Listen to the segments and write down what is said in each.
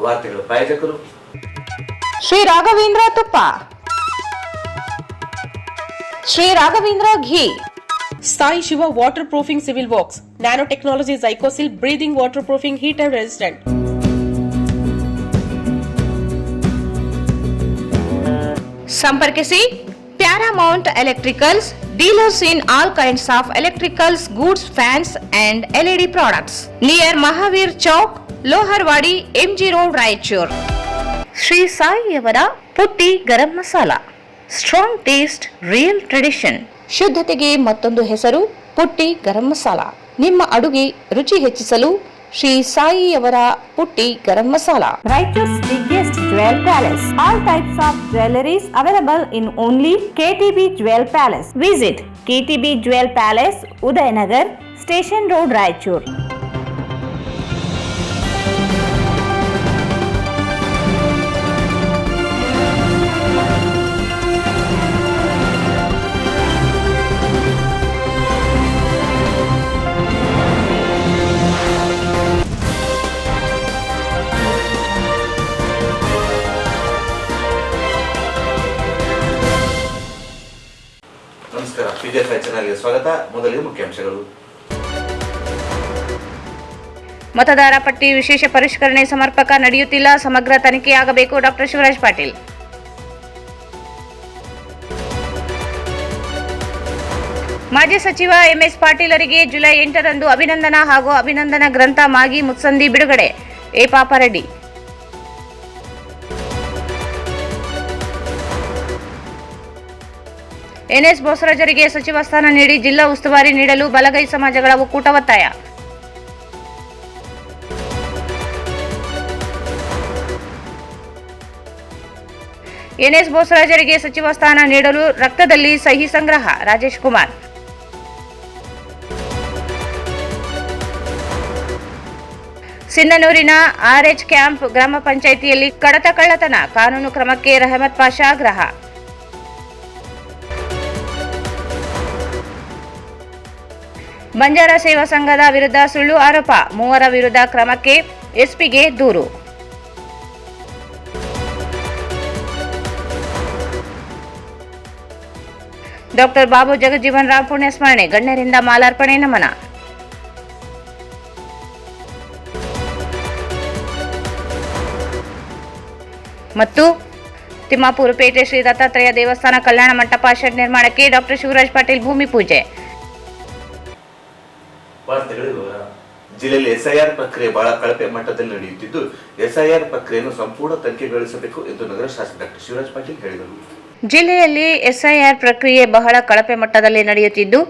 ವಾರ್ತೆಗಳ ಪ್ರಾಯೋಜಕರು ಶ್ರೀ ರಾಘವೇಂದ್ರ ತುಪ್ಪ, Shri Raghavendra ghee, Sai Shiva waterproofing civil works, nano technology Zycosil breathing waterproofing heat and resistant. ಸಂಪರ್ಕಿಸಿ Paramount electricals, dealers in all kinds of electricals goods, fans and LED products, near Mahavir Chowk, Loharwadi, MG road, Raichur. Shri ಸಾಯಿಯವರ Putti garam masala, strong taste, real tradition. ಶುದ್ಧತೆಗೆ ಮತ್ತೊಂದು ಹೆಸರು ಪುಟ್ಟಿ ಗರಂ ಮಸಾಲ. ನಿಮ್ಮ ಅಡುಗೆ ರುಚಿ ಹೆಚ್ಚಿಸಲು ಶ್ರೀ ಸಾಯಿಯವರ Putti garam masala. Raichur's biggest jewel palace. All types of jewelleries available in only KTB jewel palace. Visit KTB jewel palace, Udayanagar, station road, Raichur. ನಮಸ್ಕಾರ, PJ5 ಚಾನೆಲ್ಗೆ ಸ್ವಾಗತ. ಮೊದಲಿಗೆ ಮುಖ್ಯಾಂಶಗಳು. ಮತದಾರ ಪಟ್ಟಿ ವಿಶೇಷ ಪರಿಷ್ಕರಣೆ ಸಮರ್ಪಕ ನಡೆಯುತ್ತಿಲ್ಲ, ಸಮಗ್ರ ತನಿಖೆಯಾಗಬೇಕು. ಡಾಕ್ಟರ್ ಶಿವರಾಜ್ ಪಾಟೀಲ್. ಮಾಜಿ ಸಚಿವ MS ಪಾಟೀಲರಿಗೆ ಜುಲೈ 8ರಂದು ಅಭಿನಂದನಾ ಹಾಗೂ ಅಭಿನಂದನಾ ಗ್ರಂಥ ಮಾಗಿ ಮುತ್ಸಂದಿ ಬಿಡುಗಡೆ. ಎ ಪಾಪರೆಡ್ಡಿ. NS ಬೋಸರಾಜರಿಗೆ ಸಚಿವ ಸ್ಥಾನ ನೀಡಿ ಜಿಲ್ಲಾ ಉಸ್ತುವಾರಿ ನೀಡಲು ಬಲಗೈ ಸಮಾಜಗಳ ಒಕ್ಕೂಟ ಒತ್ತಾಯ. NS ಬೋಸರಾಜರಿಗೆ ಸಚಿವ ಸ್ಥಾನ ನೀಡಲು ರಕ್ತದಲ್ಲಿ ಸಹಿ ಸಂಗ್ರಹ. ರಾಜೇಶ್ ಕುಮಾರ್. ಸಿಂಧನೂರಿನ RH ಕ್ಯಾಂಪ್ ಗ್ರಾಮ ಪಂಚಾಯಿತಿಯಲ್ಲಿ ಕಡತ ಕಳ್ಳತನ, ಕಾನೂನು ಕ್ರಮಕ್ಕೆ ರಹಮತ್ ಪಾಷಾ ಆಗ್ರಹ. ಬಂಜಾರ ಸೇವಾ ಸಂಘದ ವಿರುದ್ಧ ಸುಳ್ಳು ಆರೋಪ, 3 ವಿರುದ್ಧ ಕ್ರಮಕ್ಕೆ SPಗೆ ದೂರು. ಡಾಕ್ಟರ್ ಬಾಬು ಜಗಜೀವನ್ ರಾಮ್ ಪುಣ್ಯ ಸ್ಮರಣೆ, ಗಣ್ಯರಿಂದ ಮಾಲಾರ್ಪಣೆ, ನಮನ. ಮತ್ತು ತಿಮ್ಮಾಪುರ ಪೇಟೆ ಶ್ರೀ ದತ್ತಾತ್ರೇಯ ದೇವಸ್ಥಾನ ಕಲ್ಯಾಣ ಮಂಟಪ ಶೆಡ್ ನಿರ್ಮಾಣಕ್ಕೆ ಡಾಕ್ಟರ್ ಶಿವರಾಜ್ ಪಾಟೀಲ್ ಭೂಮಿ ಪೂಜೆ. ಜಿಲ್ಲೆಯಲ್ಲಿ SIR ಪ್ರಕ್ರಿಯೆ ಬಹಳ ಕಳಪೆ ಮಟ್ಟದಲ್ಲಿ ನಡೆಯುತ್ತಿದ್ದು, SIR ಪ್ರಕ್ರಿಯೆಯನ್ನು ಸಂಪೂರ್ಣ ತನಿಖೆಗೊಳಿಸಬೇಕು ಎಂದು ನಗರ ಶಾಸಕ ಡಾಕ್ಟರ್ ಶಿವರಾಜ್ ಪಾಟೀಲ್ ಹೇಳಿದರು. ಜಿಲ್ಲೆಯಲ್ಲಿ SIR ಪ್ರಕ್ರಿಯೆ ಬಹಳ ಕಳಪೆ ಮಟ್ಟದಲ್ಲಿ ನಡೆಯುತ್ತಿದ್ದು,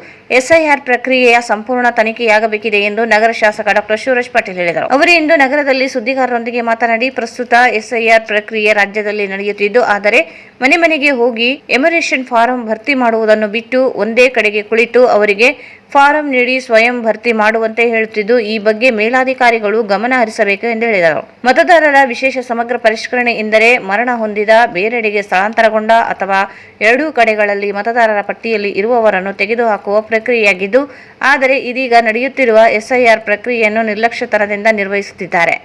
SIR ಪ್ರಕ್ರಿಯೆಯ ಸಂಪೂರ್ಣ ತನಿಖೆಯಾಗಬೇಕಿದೆ ಎಂದು ನಗರ ಶಾಸಕ ಡಾಕ್ಟರ್ ಶಿವರಾಜ್ ಪಾಟೀಲ್ ಹೇಳಿದರು. ಅವರು ಇಂದು ನಗರದಲ್ಲಿ ಸುದ್ದಿಗಾರರೊಂದಿಗೆ ಮಾತನಾಡಿ, ಪ್ರಸ್ತುತ SIR ಪ್ರಕ್ರಿಯೆ ರಾಜ್ಯದಲ್ಲಿ ನಡೆಯುತ್ತಿದ್ದು, ಆದರೆ ಮನೆ ಮನೆಗೆ ಹೋಗಿ ಎಮರೇಷನ್ ಫಾರಂ ಭರ್ತಿ ಮಾಡುವುದನ್ನು ಬಿಟ್ಟು ಒಂದೇ ಕಡೆಗೆ ಕುಳಿತು ಅವರಿಗೆ ಫಾರಂ ನೀಡಿ ಸ್ವಯಂ ಭರ್ತಿ ಮಾಡುವಂತೆ ಹೇಳುತ್ತಿದ್ದು, ಈ ಬಗ್ಗೆ ಮೇಲಾಧಿಕಾರಿಗಳು ಗಮನ ಹರಿಸಬೇಕು ಎಂದು ಹೇಳಿದರು. ಮತದಾರರ ವಿಶೇಷ ಸಮಗ್ರ ಪರಿಷ್ಕರಣೆ ಎಂದರೆ ಮರಣ ಹೊಂದಿದ, ಬೇರೆಡೆಗೆ ಸ್ಥಳಾಂತರಗೊಂಡ ಅಥವಾ ಎರಡೂ ಕಡೆಗಳಲ್ಲಿ ಮತದಾರರ ಪಟ್ಟಿಯಲ್ಲಿ ಇರುವವರನ್ನು ತೆಗೆದುಹಾಕುವ ಪ್ರಕ್ರಿಯೆಯಾಗಿದ್ದು, ಆದರೆ ಇದೀಗ ನಡೆಯುತ್ತಿರುವ SIR ಪ್ರಕ್ರಿಯೆಯನ್ನು ನಿರ್ಲಕ್ಷ್ಯತನದಿಂದ ನಿರ್ವಹಿಸುತ್ತಿದ್ದಾರೆ.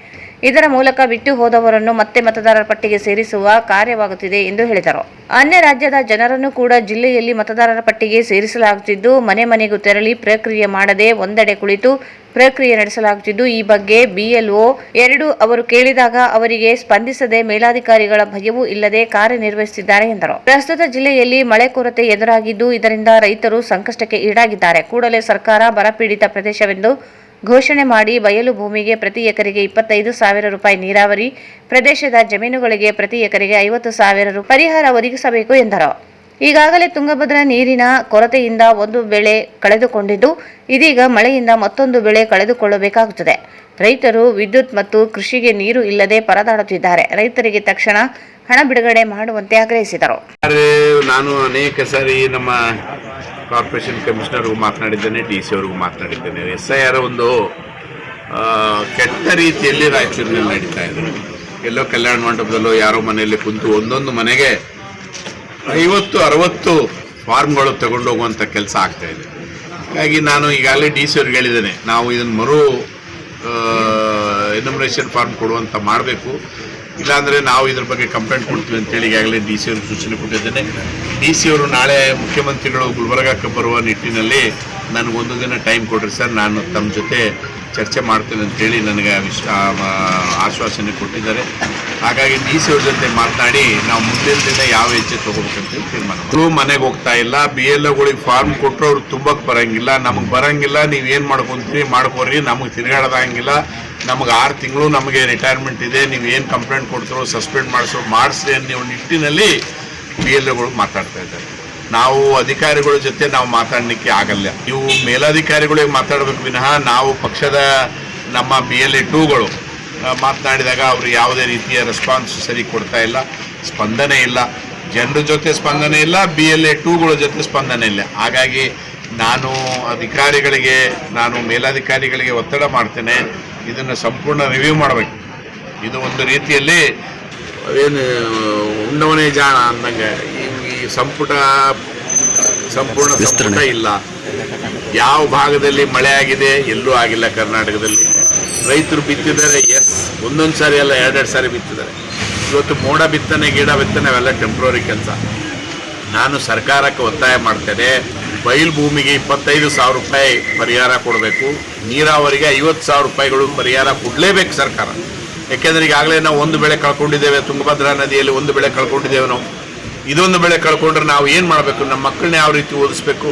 ಇದರ ಮೂಲಕ ಬಿಟ್ಟು ಹೋದವರನ್ನು ಮತ್ತೆ ಮತದಾರರ ಪಟ್ಟಿಗೆ ಸೇರಿಸುವ ಕಾರ್ಯವಾಗುತ್ತಿದೆ ಎಂದು ಹೇಳಿದರು. ಅನ್ಯ ರಾಜ್ಯದ ಜನರನ್ನು ಕೂಡ ಜಿಲ್ಲೆಯಲ್ಲಿ ಮತದಾರರ ಪಟ್ಟಿಗೆ ಸೇರಿಸಲಾಗುತ್ತಿದ್ದು, ಮನೆ ಮನೆಗೂ ತೆರಳಿ ಪ್ರಕ್ರಿಯೆ ಮಾಡದೆ ಒಂದೆಡೆ ಕುಳಿತು ಪ್ರಕ್ರಿಯೆ ನಡೆಸಲಾಗುತ್ತಿದ್ದು, ಈ ಬಗ್ಗೆ BLO 2 ಅವರು ಕೇಳಿದಾಗ ಅವರಿಗೆ ಸ್ಪಂದಿಸದೆ ಮೇಲಾಧಿಕಾರಿಗಳ ಭಯವೂ ಇಲ್ಲದೆ ಕಾರ್ಯನಿರ್ವಹಿಸುತ್ತಿದ್ದಾರೆ ಎಂದರು. ಪ್ರಸ್ತುತ ಜಿಲ್ಲೆಯಲ್ಲಿ ಮಳೆ ಕೊರತೆ ಎದುರಾಗಿದ್ದು, ಇದರಿಂದ ರೈತರು ಸಂಕಷ್ಟಕ್ಕೆ ಈಡಾಗಿದ್ದಾರೆ. ಕೂಡಲೇ ಸರ್ಕಾರ ಬರಪೀಡಿತ ಪ್ರದೇಶವೆಂದು ಘೋಷಣೆ ಮಾಡಿ ಬಯಲು ಭೂಮಿಗೆ ಪ್ರತಿ ಎಕರೆಗೆ 25,000 ರೂಪಾಯಿ, ನೀರಾವರಿ ಪ್ರದೇಶದ ಜಮೀನುಗಳಿಗೆ ಪ್ರತಿ ಎಕರೆಗೆ 50,000 ರೂಪಾಯಿ ಪರಿಹಾರ ಒದಗಿಸಬೇಕು ಎಂದರು. ಈಗಾಗಲೇ ತುಂಗಭದ್ರಾ ನೀರಿನ ಕೊರತೆಯಿಂದ ಒಂದು ಬೆಳೆ ಕಳೆದುಕೊಂಡಿದ್ದು, ಇದೀಗ ಮಳೆಯಿಂದ ಮತ್ತೊಂದು ಬೆಳೆ ಕಳೆದುಕೊಳ್ಳಬೇಕಾಗುತ್ತದೆ. ರೈತರು ವಿದ್ಯುತ್ ಮತ್ತು ಕೃಷಿಗೆ ನೀರು ಇಲ್ಲದೆ ಪರದಾಡುತ್ತಿದ್ದಾರೆ. ರೈತರಿಗೆ ತಕ್ಷಣ ಹಣ ಬಿಡುಗಡೆ ಮಾಡುವಂತೆ ಆಗ್ರಹಿಸಿದರು. ನಾನು ಅನೇಕ ಸಾರಿ ನಮ್ಮ ಕಾರ್ಪೊರೇಷನ್ ಕಮಿಷನರ್ಗೂ ಮಾತನಾಡಿದ್ದೇನೆ, DC ಅವ್ರಿಗೂ ಮಾತನಾಡಿದ್ದೇನೆ. SIR ಒಂದು ಕೆಟ್ಟ ರೀತಿಯಲ್ಲಿ ರಾಯಚೂರಿನಲ್ಲಿ ನಡೀತಾ ಇದೆ. ಎಲ್ಲೋ ಕಲ್ಯಾಣ ಮಂಟಪದಲ್ಲೋ ಯಾರೋ ಮನೆಯಲ್ಲಿ ಕುಂತು ಒಂದೊಂದು ಮನೆಗೆ 50-60 ಫಾರ್ಮ್ಗಳು ತಗೊಂಡೋಗುವಂಥ ಕೆಲಸ ಆಗ್ತಾ ಇದೆ. ಹಾಗಾಗಿ ನಾನು ಈಗಾಗಲೇ DC ಅವ್ರಿಗೆ ಹೇಳಿದ್ದೇನೆ, ನಾವು ಇದನ್ನು ಎನ್ಯುಮರೇಷನ್ ಫಾರ್ಮ್ ಕೊಡುವಂಥ ಮಾಡಬೇಕು. ಇಲ್ಲಾಂದರೆ ನಾವು ಇದ್ರ ಬಗ್ಗೆ ಕಂಪ್ಲೇಂಟ್ ಕೊಡ್ತೀವಿ ಅಂತೇಳಿ ಈಗಾಗಲೇ ಡಿ ಸಿ ಅವರು ಸೂಚನೆ ಕೊಟ್ಟಿದ್ದೇನೆ. ಡಿ ಸಿ ಅವರು ನಾಳೆ ಮುಖ್ಯಮಂತ್ರಿಗಳು ಗುಲ್ಬರ್ಗಕ್ಕೆ ಬರುವ ನಿಟ್ಟಿನಲ್ಲಿ ನನಗೊಂದು ದಿನ ಟೈಮ್ ಕೊಡ್ರಿ ಸರ್, ನಾನು ತಮ್ಮ ಜೊತೆ ಚರ್ಚೆ ಮಾಡ್ತೇನೆ ಅಂತೇಳಿ ನನಗೆ ಆಶ್ವಾಸನೆ ಕೊಟ್ಟಿದ್ದಾರೆ. ಹಾಗಾಗಿ ಡಿ ಸಿ ಅವ್ರ ಜೊತೆ ಮಾತನಾಡಿ ನಾವು ಮುಂದಿನ ದಿನ ಯಾವ ಹೆಜ್ಜೆ ತೊಗೋಬೇಕಂತೇಳಿ ತೀರ್ಮಾನ. ಮನೆಗೆ ಹೋಗ್ತಾ ಇಲ್ಲ, ಬಿ ಎಲ್ ಒಗಳಿಗೆ ಫಾರ್ಮ್ ಕೊಟ್ಟರು ಅವ್ರು ತುಂಬಕ್ಕೆ ಬರೋಂಗಿಲ್ಲ, ನಮಗೆ ಬರೋಂಗಿಲ್ಲ, ನೀವೇನು ಮಾಡ್ಕೊತೀರಿ ಮಾಡ್ಕೊರಿ, ನಮಗೆ ತಿರುಗಾಡೋದಾಗಿಲ್ಲ, ನಮಗೆ 6 ತಿಂಗಳು ನಮಗೆ ರಿಟೈರ್ಮೆಂಟ್ ಇದೆ, ನೀವು ಏನು ಕಂಪ್ಲೇಂಟ್ ಕೊಡ್ತಾರೋ ಸಸ್ಪೆಂಡ್ ಮಾಡಿಸ್ರಿ ಅನ್ನೋ ನಿಟ್ಟಿನಲ್ಲಿ ಬಿ ಎಲ್ ಒಗಳು ಮಾತಾಡ್ತಾ ಇದ್ದಾರೆ. ನಾವು ಅಧಿಕಾರಿಗಳ ಜೊತೆ ನಾವು ಮಾತಾಡಲಿಕ್ಕೆ ಆಗಲ್ಲ. ನೀವು ಮೇಲಧಿಕಾರಿಗಳಿಗೆ ಮಾತಾಡಬೇಕು ವಿನಃ ನಾವು ಪಕ್ಷದ ನಮ್ಮ BLA2ಗಳು ಮಾತನಾಡಿದಾಗ ಅವರು ಯಾವುದೇ ರೀತಿಯ ರೆಸ್ಪಾನ್ಸ್ ಸರಿ ಕೊಡ್ತಾ ಇಲ್ಲ, ಸ್ಪಂದನೆ ಇಲ್ಲ, ಜನರ ಜೊತೆ ಸ್ಪಂದನೆ ಇಲ್ಲ, BLA2ಗಳ ಜೊತೆ ಸ್ಪಂದನೆ ಇಲ್ಲ. ಹಾಗಾಗಿ ನಾನು ಮೇಲಧಿಕಾರಿಗಳಿಗೆ ಒತ್ತಡ ಮಾಡ್ತೇನೆ, ಇದನ್ನು ಸಂಪೂರ್ಣ ರಿವ್ಯೂ ಮಾಡಬೇಕು. ಇದು ಒಂದು ರೀತಿಯಲ್ಲಿ ಏನು ಉಣ್ಣವನೇ ಜಾಣ ಅಂದಂಗೆ ಈ ಸಂಪೂರ್ಣ ಸಂಪುಟ ಇಲ್ಲ. ಯಾವ ಭಾಗದಲ್ಲಿ ಮಳೆ ಆಗಿದೆ ಎಲ್ಲೂ ಆಗಿಲ್ಲ. ಕರ್ನಾಟಕದಲ್ಲಿ ರೈತರು ಬಿತ್ತಿದ್ದಾರೆ, ಒಂದೊಂದು ಸಾರಿ ಅಲ್ಲ 2 ಸಾರಿ ಬಿತ್ತಿದ್ದಾರೆ. ಇವತ್ತು ಮೋಡ ಬಿತ್ತನೆ ಗಿಡ ಬಿತ್ತನೆ ಅವೆಲ್ಲ ಟೆಂಪ್ರರಿ ಕೆಲಸ. ನಾನು ಸರ್ಕಾರಕ್ಕೆ ಒತ್ತಾಯ ಮಾಡ್ತೇನೆ, ಬಯಲು ಭೂಮಿಗೆ 25,000 ರೂಪಾಯಿ ಪರಿಹಾರ ಕೊಡಬೇಕು, ನೀರಾವರಿಗೆ 50,000 ರೂಪಾಯಿಗಳು ಪರಿಹಾರ ಕೊಡಲೇಬೇಕು ಸರ್ಕಾರ. ಯಾಕೆಂದರೆ ಈಗಾಗಲೇ ನಾವು ಒಂದು ಬೆಳೆ ಕಳ್ಕೊಂಡಿದ್ದೇವೆ, ತುಂಗಭದ್ರಾ ನದಿಯಲ್ಲಿ ಒಂದು ಬೆಳೆ ಕಳ್ಕೊಂಡಿದ್ದೇವೆ. ನಾವು ಇದೊಂದು ಬೆಳೆ ಕಳ್ಕೊಂಡ್ರೆ ನಾವು ಏನು ಮಾಡಬೇಕು? ನಮ್ಮ ಮಕ್ಕಳನ್ನ ಯಾವ ರೀತಿ ಓದಿಸ್ಬೇಕು?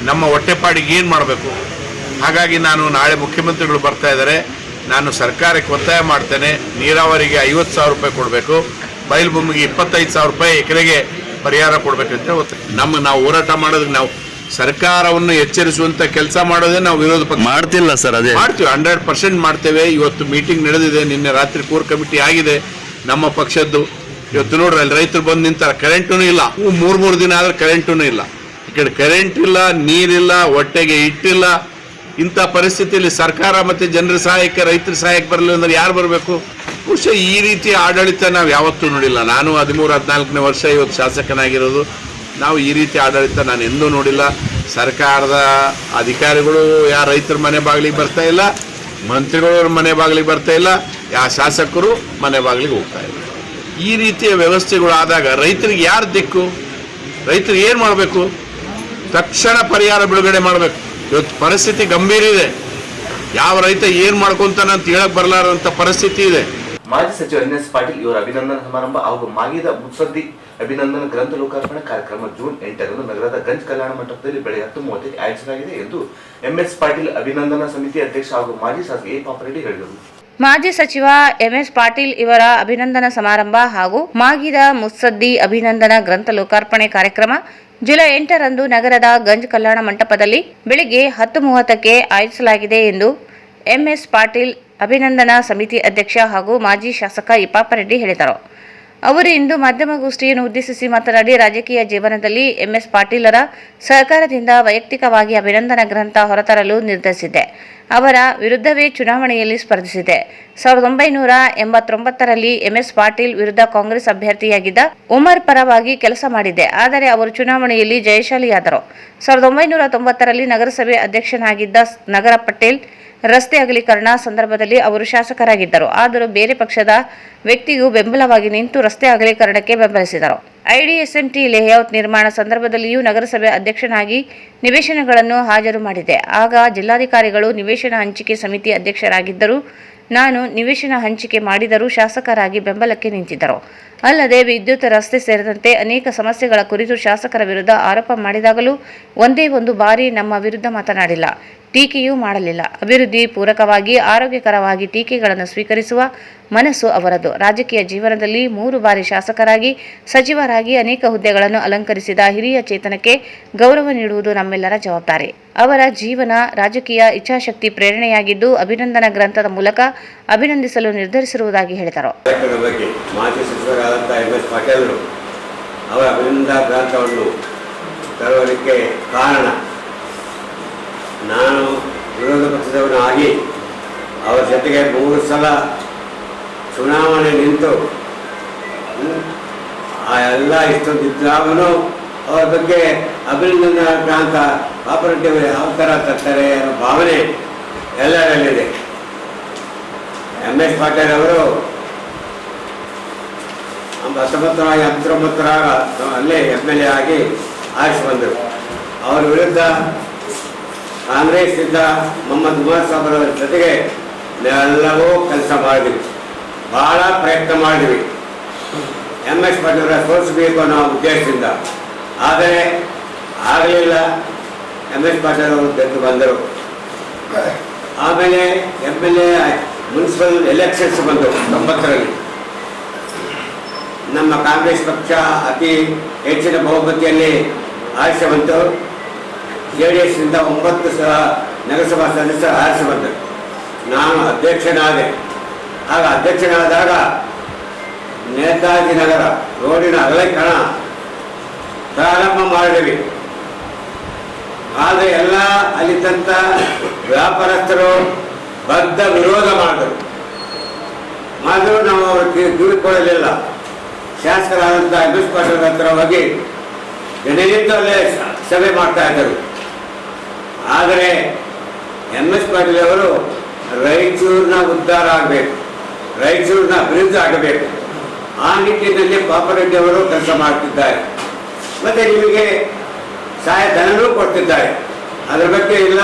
ನಮ್ಮ ಹೊಟ್ಟೆಪಾಡಿಗೆ ಏನು ಮಾಡಬೇಕು? ಹಾಗಾಗಿ ನಾನು ನಾಳೆ ಮುಖ್ಯಮಂತ್ರಿಗಳು ಬರ್ತಾ ಇದ್ದಾರೆ, ನಾನು ಸರ್ಕಾರಕ್ಕೆ ಒತ್ತಾಯ ಮಾಡ್ತೇನೆ, ನೀರಾವರಿಗೆ 50,000 ರೂಪಾಯಿ ಕೊಡಬೇಕು, ಬಯಲು ಭೂಮಿಗೆ 25,000 ರೂಪಾಯಿ ಎಕರೆಗೆ ಪರಿಹಾರ ಕೊಡಬೇಕಂತ ನಾವು ಹೋರಾಟ ಮಾಡೋದಕ್ಕೆ ನಾವು ಸರ್ಕಾರವನ್ನು ಎಚ್ಚರಿಸುವಂತ ಕೆಲಸ ಮಾಡೋದೇ ನಾವು ವಿರೋಧ ಪಕ್ಷ ಮಾಡ್ತಿಲ್ಲ ಸರ್. ಅದೇ ಮಾಡ್ತೀವಿ, 100% ಮಾಡ್ತೇವೆ. ಇವತ್ತು ಮೀಟಿಂಗ್ ನಡೆದಿದೆ, ನಿನ್ನೆ ರಾತ್ರಿ ಕೋರ್ ಕಮಿಟಿ ಆಗಿದೆ ನಮ್ಮ ಪಕ್ಷದ್ದು. ಇವತ್ತು ನೋಡ್ರಿ ಅಲ್ಲಿ ರೈತರು ಬಂದು ನಿಂತಾರೆ, ಕರೆಂಟೂ ಇಲ್ಲ, 3 ದಿನ ಆದ್ರೆ ಕರೆಂಟೂ ಇಲ್ಲ. ಈ ಕಡೆ ಕರೆಂಟ್ ಇಲ್ಲ, ನೀರಿಲ್ಲ, ಹೊಟ್ಟೆಗೆ ಹಿಟ್ಟಿಲ್ಲ. ಇಂಥ ಪರಿಸ್ಥಿತಿಯಲ್ಲಿ ಸರ್ಕಾರ ಮತ್ತೆ ಜನರ ಸಹಾಯಕ್ಕೆ ರೈತರ ಸಹಾಯಕ್ಕೆ ಬರಲಿಲ್ಲ ಅಂದ್ರೆ ಯಾರು ಬರಬೇಕು? ಬಹುಶಃ ಈ ರೀತಿ ಆಡಳಿತ ನಾವು ಯಾವತ್ತೂ ನೋಡಿಲ್ಲ. ನಾನು 13-14ನೇ ವರ್ಷ ಇವತ್ತು ಶಾಸಕನಾಗಿರೋದು. ನಾವು ಈ ರೀತಿ ಆಡಳಿತ ನಾನು ಎಂದೂ ನೋಡಿಲ್ಲ. ಸರ್ಕಾರದ ಅಧಿಕಾರಿಗಳು ಯಾರ ರೈತರ ಮನೆ ಬಾಗಿಲಿಗೆ ಬರ್ತಾ ಇಲ್ಲ, ಮಂತ್ರಿಗಳವ್ರ ಮನೆ ಬಾಗಿಲಿಗೆ ಬರ್ತಾ ಇಲ್ಲ, ಯಾವ ಶಾಸಕರು ಮನೆ ಬಾಗಿಲಿಗೆ ಹೋಗ್ತಾ ಇಲ್ಲ. ಈ ರೀತಿಯ ವ್ಯವಸ್ಥೆಗಳು ಆದಾಗ ರೈತರಿಗೆ ಯಾರು ದಿಕ್ಕು? ರೈತರು ಏನು ಮಾಡಬೇಕು? ತಕ್ಷಣ ಪರಿಹಾರ ಬಿಡುಗಡೆ ಮಾಡಬೇಕು. ಇವತ್ತು ಪರಿಸ್ಥಿತಿ ಗಂಭೀರ ಇದೆ. ಯಾವ ರೈತ ಏನು ಮಾಡ್ಕೊಂತಾನೆ ಅಂತ ಹೇಳಕ್ ಬರಲಾರಂತ ಪರಿಸ್ಥಿತಿ ಇದೆ. ಮಾಜಿ ಸಚಿವ NS ಪಾಟೀಲ್ ಇವರ ಅಭಿನಂದನಾ ಸಮಾರಂಭ ಹಾಗೂ ಮಾಗಿದ ಮುತ್ಸದ್ದಿ ಅಭಿನಂದನಾ ಗ್ರಂಥ ಲೋಕಾರ್ಪಣೆ ಕಾರ್ಯಕ್ರಮ ಜೂನ್ 8ರಂದು ನಗರದ ಗಂಜ್ ಕಲ್ಯಾಣ ಮಂಟಪದಲ್ಲಿ ಬೆಳಗ್ಗೆ 10:30ಕ್ಕೆ ಆಯೋಜಿಸಲಾಗಿದೆ ಎಂದು MS ಪಾಟೀಲ್ ಅಭಿನಂದನಾ ಸಮಿತಿ ಅಧ್ಯಕ್ಷ ಹಾಗೂ ಮಾಜಿ ಶಾಸಕ ಎ ಪಾಪರೆಡ್ಡಿ ಹೇಳಿದರು. ಮಾಜಿ ಸಚಿವ MS ಪಾಟೀಲ್ ಇವರ ಅಭಿನಂದನಾ ಸಮಾರಂಭ ಹಾಗೂ ಮಾಗಿದ ಮುತ್ಸದ್ದಿ ಅಭಿನಂದನಾ ಗ್ರಂಥ ಲೋಕಾರ್ಪಣೆ ಕಾರ್ಯಕ್ರಮ ಜುಲೈ 8ರಂದು ನಗರದ ಗಂಜ್ ಕಲ್ಯಾಣ ಮಂಟಪದಲ್ಲಿ ಬೆಳಿಗ್ಗೆ 10:30ಕ್ಕೆ ಆಯೋಜಿಸಲಾಗಿದೆ ಎಂದು MS ಪಾಟೀಲ್ ಅಭಿನಂದನಾ ಸಮಿತಿ ಅಧ್ಯಕ್ಷ ಹಾಗೂ ಮಾಜಿ ಶಾಸಕ ಎ ಪಾಪರೆಡ್ಡಿ ಹೇಳಿದರು. ಅವರು ಇಂದು ಮಾಧ್ಯಮಗೋಷ್ಠಿಯನ್ನು ಉದ್ದೇಶಿಸಿ ಮಾತನಾಡಿ, ರಾಜಕೀಯ ಜೀವನದಲ್ಲಿ MS ಪಾಟೀಲರ ಸಹಕಾರದಿಂದ ವೈಯಕ್ತಿಕವಾಗಿ ಅಭಿನಂದನಾ ಗ್ರಂಥ ಹೊರತರಲು ನಿರ್ಧರಿಸಿದ್ದೆ. ಅವರ ವಿರುದ್ಧವೇ ಚುನಾವಣೆಯಲ್ಲಿ ಸ್ಪರ್ಧಿಸಿದೆ. 1989ರಲ್ಲಿ MS ಪಾಟೀಲ್ ವಿರುದ್ಧ ಕಾಂಗ್ರೆಸ್ ಅಭ್ಯರ್ಥಿಯಾಗಿದ್ದ ಉಮರ್ ಪರವಾಗಿ ಕೆಲಸ ಮಾಡಿದ್ದೆ. ಆದರೆ ಅವರು ಚುನಾವಣೆಯಲ್ಲಿ ಜಯಶಾಲಿಯಾದರು. 1990ರಲ್ಲಿ ನಗರಸಭೆ ಅಧ್ಯಕ್ಷನಾಗಿದ್ದ ನಗರ ಪಟೇಲ್ ರಸ್ತೆ ಅಗಲೀಕರಣ ಸಂದರ್ಭದಲ್ಲಿ ಅವರು ಶಾಸಕರಾಗಿದ್ದರು. ಆದರೂ ಬೇರೆ ಪಕ್ಷದ ವ್ಯಕ್ತಿಗೂ ಬೆಂಬಲವಾಗಿ ನಿಂತು ರಸ್ತೆ ಅಗಲೀಕರಣಕ್ಕೆ ಬೆಂಬಲಿಸಿದರು. IDSMT ಲೇಔಟ್ ನಿರ್ಮಾಣ ಸಂದರ್ಭದಲ್ಲಿಯೂ ನಗರಸಭೆ ಅಧ್ಯಕ್ಷನಾಗಿ ನಿವೇಶನಗಳನ್ನು ಹಾಜರು ಮಾಡಿದೆ. ಆಗ ಜಿಲ್ಲಾಧಿಕಾರಿಗಳು ನಿವೇಶನ ಹಂಚಿಕೆ ಸಮಿತಿ ಅಧ್ಯಕ್ಷರಾಗಿದ್ದರು. ನಾನು ನಿವೇಶನ ಹಂಚಿಕೆ ಮಾಡಿದರೂ ಶಾಸಕರಾಗಿ ಬೆಂಬಲಕ್ಕೆ ನಿಂತಿದ್ದರು. ಅಲ್ಲದೆ ವಿದ್ಯುತ್, ರಸ್ತೆ ಸೇರಿದಂತೆ ಅನೇಕ ಸಮಸ್ಯೆಗಳ ಕುರಿತು ಶಾಸಕರ ವಿರುದ್ಧ ಆರೋಪ ಮಾಡಿದಾಗಲೂ ಒಂದೇ ಒಂದು ಬಾರಿ ನಮ್ಮ ವಿರುದ್ಧ ಮಾತನಾಡಿಲ್ಲ, ಟೀಕೆಯೂ ಮಾಡಲಿಲ್ಲ. ಅಭಿವೃದ್ಧಿ ಪೂರಕವಾಗಿ ಆರೋಗ್ಯಕರವಾಗಿ ಟೀಕೆಗಳನ್ನು ಸ್ವೀಕರಿಸುವ ಮನಸ್ಸು ಅವರದು. ರಾಜಕೀಯ ಜೀವನದಲ್ಲಿ 3 ಬಾರಿ ಶಾಸಕರಾಗಿ, ಸಚಿವರಾಗಿ ಅನೇಕ ಹುದ್ದೆಗಳನ್ನು ಅಲಂಕರಿಸಿದ ಹಿರಿಯ ಚೇತನಕ್ಕೆ ಗೌರವ ನೀಡುವುದು ನಮ್ಮೆಲ್ಲರ ಜವಾಬ್ದಾರಿ. ಅವರ ಜೀವನ ರಾಜಕೀಯ ಇಚ್ಛಾಶಕ್ತಿ ಪ್ರೇರಣೆಯಾಗಿದ್ದು ಅಭಿನಂದನಾ ಗ್ರಂಥದ ಮೂಲಕ ಅಭಿನಂದಿಸಲು ನಿರ್ಧರಿಸಿರುವುದಾಗಿ ಹೇಳಿದರು. ಮಾಜಿ ಸಚಿವರಾದಂಥ MS ಪಾಟೀಲ್ ಅವರ ಅಭಿನಂದನಾ ಗ್ರಂಥವನ್ನು ತರುವುದಕ್ಕೆ ಕಾರಣ, ನಾನು ವಿರೋಧ ಪಕ್ಷದವನು ಆಗಿ ಅವರ ಜೊತೆಗೆ 3 ಸಲ ಚುನಾವಣೆ ನಿಂತು ಆ ಎಲ್ಲ ಇಷ್ಟೊಂದಿದ್ದಾಗಲೂ ಅವರ ಬಗ್ಗೆ ಅಭಿನಂದನಾ ಗ್ರಂಥ ಪಾಪರೆಡ್ಡಿಯವರು ಯಾವ ಥರ ತರ್ತಾರೆ ಅನ್ನೋ ಭಾವನೆ ಎಲ್ಲರಲ್ಲಿದೆ. MS ಪಾಟೀಲ್ ಅವರು 1989 ಅಲ್ಲೇ MLA ಆಗಿ ಆರಿಸಿ ಬಂದರು. ಅವರ ವಿರುದ್ಧ ಕಾಂಗ್ರೆಸ್ನಿಂದ ಮೊಹಮ್ಮದ್ ಕುಮಾರಸ್ವಾಮಿ ಅವರ ಜೊತೆಗೆ ಎಲ್ಲವೂ ಕೆಲಸ ಮಾಡಿದ್ವಿ, ಬಹಳ ಪ್ರಯತ್ನ ಮಾಡಿದ್ವಿ. MS ಪಾಟೀಲ್ ಅವರ ಸೋಲಿಸಬೇಕು ಅನ್ನೋ ಉದ್ದೇಶದಿಂದ. ಆದರೆ ಆಗಲಿಲ್ಲ. MS ಪಾಟೀಲ್ ಅವರು ಗೆದ್ದು ಬಂದರು. ಆಮೇಲೆ MLA ಮುನ್ಸಿಪಲ್ ಎಲೆಕ್ಷನ್ಸ್ ಬಂದವು 90ರಲ್ಲಿ. ನಮ್ಮ ಕಾಂಗ್ರೆಸ್ ಪಕ್ಷ ಅತಿ ಹೆಚ್ಚಿನ ಬಹುಮತಿಯಲ್ಲಿ ಆರಿಸಿ ಬಂತು. JDSನಿಂದ 9 ನಗರಸಭಾ ಸದಸ್ಯರು ಆರಿಸಿ ಬಂದರು. ನಾನು ಅಧ್ಯಕ್ಷನಾದೆ. ಆಗ ಅಧ್ಯಕ್ಷನಾದಾಗ ನೇತಾಜಿ ನಗರ ರೋಡಿನ ಅಗಲೀಕರಣ ಪ್ರಾರಂಭ ಮಾಡಿದ್ವಿ. ಆದರೆ ಎಲ್ಲ ಅಲ್ಲಿದ್ದಂಥ ವ್ಯಾಪಾರಸ್ಥರು ಬದ್ಧ ವಿರೋಧ ಮಾಡಿದ್ರು. ನಾವು ಅವ್ರಿಗೆ ಕಿವಿಕೊಳ್ಳಲಿಲ್ಲ. ಶಾಸಕರಾದಂಥ MS ಪಾಟೀಲ್ ಹತ್ರ ಹೋಗಿ ದಿನನಿತ್ಯವೇ ಸಭೆ ಮಾಡ್ತಾ ಇದ್ದರು. ಆದರೆ MS ಪಾಟೀಲ್ ಅವರು ರಾಯಚೂರಿನ ಉದ್ಧಾರ ಆಗಬೇಕು, ರಾಯಚೂರಿನ ಅಭಿವೃದ್ಧಿ ಆಗಬೇಕು, ಆ ನಿಟ್ಟಿನಲ್ಲಿ ಪಾಪರೆಡ್ಡಿ ಅವರು ಕೆಲಸ ಮಾಡ್ತಿದ್ದಾರೆ. ಮತ್ತು ನಿಮಗೆ ಸಹಾಯಧನವೂ ಕೊಡ್ತಿದ್ದಾರೆ. ಅದರ ಬಗ್ಗೆ ಇಲ್ಲ,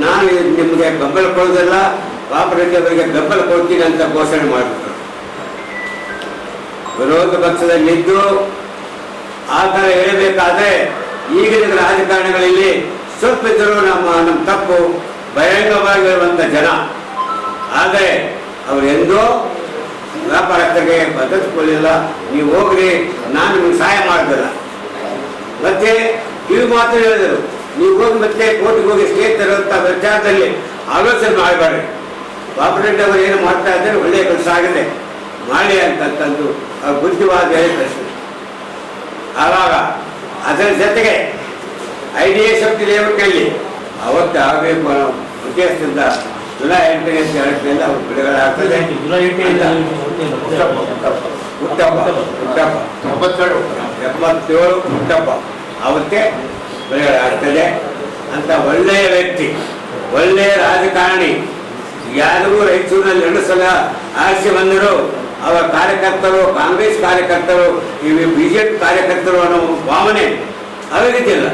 ನಾನು ನಿಮಗೆ ಬೆಂಬಲ ಕೊಡೋದಿಲ್ಲ, ಪಾಪರೆಡ್ಡಿ ಅವರಿಗೆ ಬೆಂಬಲ ಕೊಡ್ತೀನಿ ಅಂತ ಘೋಷಣೆ ಮಾಡಿಬಿಟ್ರು. ವಿರೋಧ ಪಕ್ಷದಲ್ಲಿದ್ದು ಆ ಥರ ಹೇಳಬೇಕಾದ್ರೆ ಈಗಿನ ರಾಜಕಾರಣಿಗಳಲ್ಲಿ ಸ್ವಲ್ಪ ಇದ್ದರೂ ನಮ್ಮ ತಪ್ಪು ಬಹಿರಂಗವಾಗಿರುವಂಥ ಜನ. ಆದರೆ ಅವರು ಎಂದೋ ವ್ಯಾಪಾರಸ್ಥರಿಗೆ ಬದಲಿಸಿಕೊಳ್ಳಿಲ್ಲ. ನೀವು ಹೋಗ್ರಿ, ನಾನು ನಿಮ್ಗೆ ಸಹಾಯ ಮಾಡೋದಿಲ್ಲ. ಮತ್ತೆ ಇವು ಮಾತು ಹೇಳಿದರು, ನೀವು ಹೋಗಿ ಮತ್ತೆ ಕೋರ್ಟಿಗೆ ಹೋಗಿ ಸ್ಟೇ ತರುವಂಥ ವಿಚಾರದಲ್ಲಿ ಆಲೋಚನೆ ಮಾಡಬೇಡ್ರಿ. ಪಾಪರೆಡ್ಡಿ ಅವರು ಏನು ಮಾಡ್ತಾ ಇದ್ದಾರೆ, ಒಳ್ಳೆಯ ಕೆಲಸ ಆಗಿದೆ, ಮಾಡಿ ಅಂತಂದು ಅವ್ರು ಬುದ್ಧಿವಾದ ಹೇಳಿ ಕಳಿಸಿದ್ರು. ಆವಾಗ ಅದರ ಜೊತೆಗೆ IDA ಶಕ್ತಿ ಲೇಔಟ್ನಲ್ಲಿ ಅವತ್ತು ಆಗಬೇಕು ಅನ್ನೋ ಉದ್ದೇಶದಿಂದ ಜುಲೈ 8ನೇ ತಾರೀಕಿನಿಂದ ಅವ್ರು ಬಿಡುಗಡೆ ಆಗ್ತದೆ. ಹುಟ್ಟಪ್ಪ ಅವತ್ತೇ ಬಿಡುಗಡೆ ಆಗ್ತದೆ ಅಂತ ಒಳ್ಳೆಯ ವ್ಯಕ್ತಿ, ಒಳ್ಳೆಯ ರಾಜಕಾರಣಿ. ಯಾರಿಗೂ ರಾಯಚೂರಿನಲ್ಲಿ 2 ಸಲ ಆರಿಸಿ ಬಂದರು. ಅವರ ಕಾರ್ಯಕರ್ತರು, ಕಾಂಗ್ರೆಸ್ ಕಾರ್ಯಕರ್ತರು, ಇವು BJP ಕಾರ್ಯಕರ್ತರು ಅನ್ನೋ ಭಾವನೆ ಅವರಿಗಿದ್ದಿಲ್ಲ.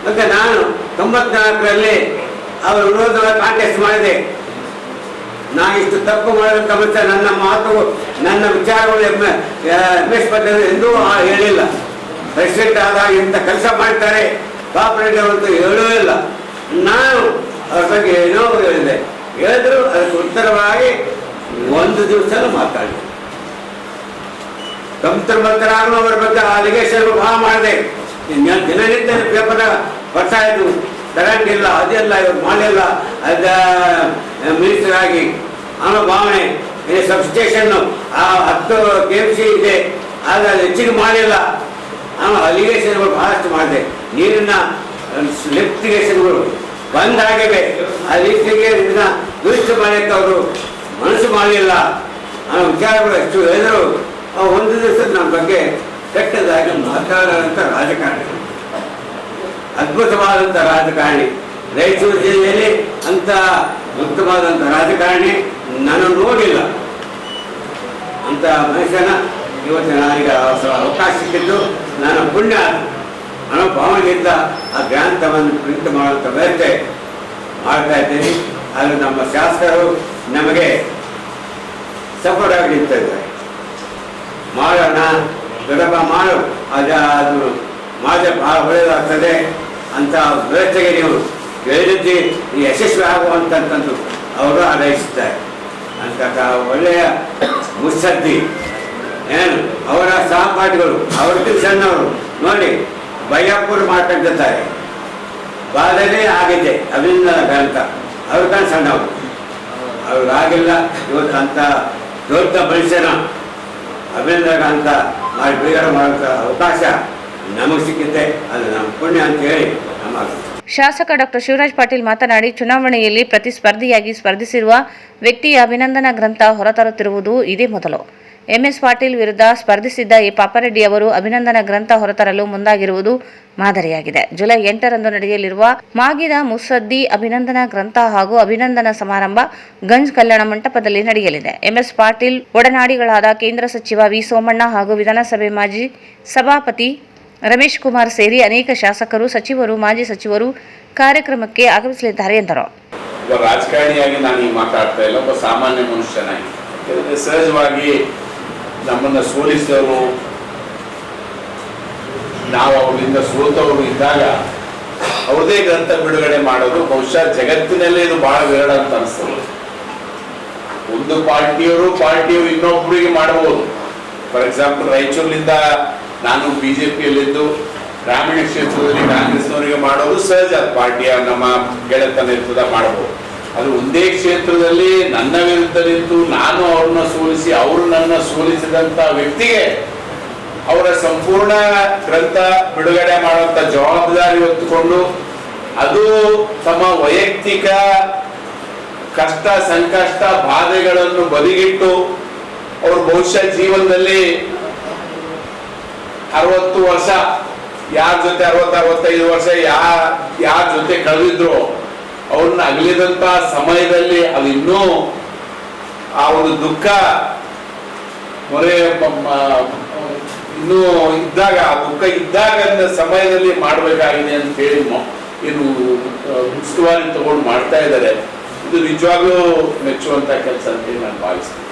ಮತ್ತು ನಾನು 94ರಲ್ಲಿ ಅವರ ವಿರೋಧವಾಗಿ ಕಾಂಟೆಸ್ಟ್ ಮಾಡಿದೆ. ನಾನು ಇಷ್ಟು ತಪ್ಪು ಮಾಡೋದಕ್ಕೆ ಮತ್ತೆ ನನ್ನ ಮಾತು, ನನ್ನ ವಿಚಾರಗಳು MS ಪಾಟೀಲ್ ಎಂದೂ ಹೇಳಿಲ್ಲ. ಪ್ರೆಸಿಡೆಂಟ್ ಆದಾಗ ಇಂಥ ಕೆಲಸ ಮಾಡ್ತಾರೆ ಪಾಪರೆಡ್ಡಿ ಅವರಂತೂ ಹೇಳೂ ಇಲ್ಲ. ನಾನು ಅವ್ರ ಬಗ್ಗೆ ಏನೋ ಹೇಳಿದ್ರು, ಅದಕ್ಕೆ ಉತ್ತರವಾಗಿ 1 ದಿವಸ ಮಾತಾಡಿದೆ. 99 ಅವರ ಬಗ್ಗೆ ಅಲಿಗೇಷನ್ ಭಾಳ ಮಾಡಿದೆ. ದಿನನಿತ್ಯ ಪೇಪರ್ ಬರ್ತಾ ಇದ್ದು, ಕರೆಂಟ್ ಇಲ್ಲ, ಅದೆಲ್ಲ ಇವ್ರು ಮಾಡಿಲ್ಲ, ಅದ ಮಿನಿಸ್ಟರ್ ಆಗಿ ಅನ್ನೋ ಭಾವನೆ. ಇಲ್ಲಿ ಸಬ್ಸ್ಟೇಷನ್ನು 10 KMC ಇದೆ, ಆದರೆ ಅದು ಹೆಚ್ಚಿಗೆ ಮಾಡಿಲ್ಲ ಅನ್ನೋ ಅಲಿಗೇಷನ್ಗಳು ಬಹಳಷ್ಟು ಮಾಡಿದೆ. ನೀರಿನ ಲಿಫ್ಟಿಗೇಷನ್ಗಳು ಬಂದಾಗಿವೆ. ಆ ಲಿಫ್ಟಿಗೆ ಇದನ್ನ ದುರುಸ್ತಿ ಮಾಡಲಿಕ್ಕೆ ಅವರು ಮನಸ್ಸು ಮಾಡಲಿಲ್ಲ ಅನ್ನೋ ವಿಚಾರಗಳು ಎಷ್ಟು ಹೇಳಿದ್ರು. 1 ದಿವಸ ನಮ್ಮ ಬಗ್ಗೆ ಕೆಟ್ಟದಾಗಿ ಮಾತಾಡೋಂಥ ರಾಜಕಾರಣಿ, ಅದ್ಭುತವಾದಂಥ ರಾಜಕಾರಣಿ. ರಾಯಚೂರು ಜಿಲ್ಲೆಯಲ್ಲಿ ಅಂಥ ಉತ್ತಮವಾದಂಥ ರಾಜಕಾರಣಿ ನಾನು ನೋಡಿಲ್ಲ. ಅಂಥ ಮನುಷ್ಯನ ಇವತ್ತು ನನಗೆ ಅವಕಾಶ ಸಿಕ್ಕಿದ್ದು ನಾನು ಪುಣ್ಯ ಅನ್ನೋ ಭಾವನೆಯಿಂದ ಆ ಗ್ರಂಥವನ್ನು ಪ್ರಿಂಟ್ ಮಾಡುವಂಥ ವ್ಯವಸ್ಥೆ ಮಾಡ್ತಾ ಇದ್ದೇನೆ. ಅದು ನಮ್ಮ ಶಾಸಕರು ನಮಗೆ ಸಪೋರ್ಟ್ ಆಗಿ ನಿಂತಿದ್ದಾರೆ. ಮಾಡೋಣ, ದೊಡ್ಡಪ್ಪ ಮಾಡು, ಅದು ಮಾಡಿದ್ರೆ ಭಾಳ ಒಳ್ಳೆಯದಾಗ್ತದೆ ಅಂತ ವ್ಯವಸ್ಥೆಗೆ ನೀವು ಹೇಳಿದ್ದಿ ಯಶಸ್ವಿ ಆಗುವಂತಂದು ಅವರು ಆರೈಸುತ್ತಾರೆ ಅಂತ ಒಳ್ಳೆಯ ಮುತ್ಸದ್ದಿ. ಏನು ಅವರ ಸಹಪಾಠಿಗಳು, ಅವ್ರಿಗೆ ಸಣ್ಣವರು ನೋಡಿ ಬಯ್ಯಪ್ಪರು ಮಾತಾಡ್ತಿದ್ದಾರೆ. ಬಾಧನೆ ಆಗಿದೆ ಅಭಿನಂದನ ಗ್ರಂಥ, ಅವ್ರಿಗಾನ ಸಣ್ಣವರು, ಅವ್ರಿಗಾಗಿಲ್ಲ. ಇವತ್ತು ಅಂಥ ದೊಡ್ಡ ಮನುಷ್ಯನ ಅಭಿನಂದನ ಗ್ರಂಥ ಮಾಡಿ ಬಿಡುಗಡೆ ಮಾಡುವಂಥ ಅವಕಾಶ ನಮಗೆ ಸಿಕ್ಕಿದೆ. ಅದು ನಮ್ಮ ಪುಣ್ಯ ಅಂತ ಹೇಳಿ ನಮ್ಮ ಶಾಸಕ ಡಾಕ್ಟರ್ ಶಿವರಾಜ್ ಪಾಟೀಲ್ ಮಾತನಾಡಿ, ಚುನಾವಣೆಯಲ್ಲಿ ಪ್ರತಿಸ್ಪರ್ಧಿಯಾಗಿ ಸ್ಪರ್ಧಿಸಿರುವ ವ್ಯಕ್ತಿಯ ಅಭಿನಂದನಾ ಗ್ರಂಥ ಹೊರತರುತ್ತಿರುವುದು ಇದೇ ಮೊದಲು. ಎಂಎಸ್ ಪಾಟೀಲ್ ವಿರುದ್ಧ ಸ್ಪರ್ಧಿಸಿದ್ದ ಈ ಪಾಪರೆಡ್ಡಿ ಅವರು ಅಭಿನಂದನಾ ಗ್ರಂಥ ಹೊರತರಲು ಮುಂದಾಗಿರುವುದು ಮಾದರಿಯಾಗಿದೆ. ಜುಲೈ 8ರಂದು ನಡೆಯಲಿರುವ ಮಾಗಿದ ಮುತ್ಸದ್ದಿ ಅಭಿನಂದನಾ ಗ್ರಂಥ ಹಾಗೂ ಅಭಿನಂದನಾ ಸಮಾರಂಭ ಗಂಜ್ ಕಲ್ಯಾಣ ಮಂಟಪದಲ್ಲಿ ನಡೆಯಲಿದೆ. ಎಂಎಸ್ ಪಾಟೀಲ್ ಒಡನಾಡಿಗಳಾದ ಕೇಂದ್ರ ಸಚಿವ ವಿ ಸೋಮಣ್ಣ ಹಾಗೂ ವಿಧಾನಸಭೆ ಮಾಜಿ ಸಭಾಪತಿ ರಮೇಶ್ ಕುಮಾರ್ ಸೇರಿ ಅನೇಕ ಶಾಸಕರು, ಸಚಿವರು, ಮಾಜಿ ಸಚಿವರು ಕಾರ್ಯಕ್ರಮಕ್ಕೆ ಆಗಮಿಸಲಿದ್ದಾರೆ ಎಂದರು. ಒಬ್ಬ ರಾಜಕಾರಣಿಯಾಗಿ ನಾನು ಈಗ ಮಾತಾಡ್ತಾ ಇಲ್ಲ, ಒಬ್ಬ ಸಾಮಾನ್ಯ ಮನುಷ್ಯನಾಗಿ. ಯಾಕಂದರೆ ಸಹಜವಾಗಿ ನಮ್ಮನ್ನು ಸೋಲಿಸಿದವರು, ನಾವು ಅವರಿಂದ ಸೋತವರು ಇದ್ದಾಗ ಅವ್ರದೇ ಗ್ರಂಥ ಬಿಡುಗಡೆ ಮಾಡೋದು ಬಹುಶಃ ಜಗತ್ತಿನಲ್ಲೇ ಇದು ಬಹಳ ವಿರಳ ಅಂತ ಅನಿಸ್ತದೆ. ಒಂದು ಪಾರ್ಟಿಯವರು ಇನ್ನೊಬ್ಬರಿಗೆ ಮಾಡಬಹುದು. ಫಾರ್ ಎಕ್ಸಾಂಪಲ್, ರಾಯಚೂರಿನಿಂದ ನಾನು ಬಿಜೆಪಿಯಲ್ಲಿದ್ದು ಗ್ರಾಮೀಣ ಕ್ಷೇತ್ರದಲ್ಲಿ ಕಾಂಗ್ರೆಸ್ನವರಿಗೆ ಮಾಡೋದು ಸಹಜ. ಪಾರ್ಟಿಯ ನಮ್ಮ ಗೆಳೆತನ ಇರ್ತದ ಮಾಡಬಹುದು. ಅದು ಒಂದೇ ಕ್ಷೇತ್ರದಲ್ಲಿ ನನ್ನ ವಿರುದ್ಧ ನಿಂತು ನಾನು ಅವ್ರನ್ನ ಸೋಲಿಸಿ ಅವರು ನನ್ನ ಸೋಲಿಸಿದಂತ ವ್ಯಕ್ತಿಗೆ ಅವರ ಸಂಪೂರ್ಣ ಗ್ರಂಥ ಬಿಡುಗಡೆ ಮಾಡುವಂತ ಜವಾಬ್ದಾರಿ ಹೊತ್ತುಕೊಂಡು ಅದು ತಮ್ಮ ವೈಯಕ್ತಿಕ ಕಷ್ಟ ಸಂಕಷ್ಟ ಬಾಧೆಗಳನ್ನು ಬದಿಗಿಟ್ಟು ಅವರು ಬಹುಶಃ ಜೀವನದಲ್ಲಿ 60 ವರ್ಷ ಯಾರ ಜೊತೆ 60-65 ವರ್ಷ ಯಾರ ಜೊತೆ ಕಳೆದಿದ್ರು ಅವ್ರನ್ನ ಅಗಲಿದಂತ ಸಮಯದಲ್ಲಿ ಅದು ಇನ್ನೂ ಆ ಒಂದು ದುಃಖ ಮೊರೆ ಇನ್ನೂ ಇದ್ದಾಗ, ಆ ದುಃಖ ಇದ್ದಾಗ ಸಮಯದಲ್ಲಿ ಮಾಡಬೇಕಾಗಿದೆ ಅಂತ ಹೇಳಿ ಏನು ಉಸ್ತುವಾರಿ ತಗೊಂಡು ಮಾಡ್ತಾ ಇದ್ದಾರೆ. ಇದು ನಿಜವಾಗ್ಲೂ ಮೆಚ್ಚುವಂತ ಕೆಲಸ ಅಂತ ಹೇಳಿ ನಾನು ಭಾವಿಸ್ತೀನಿ.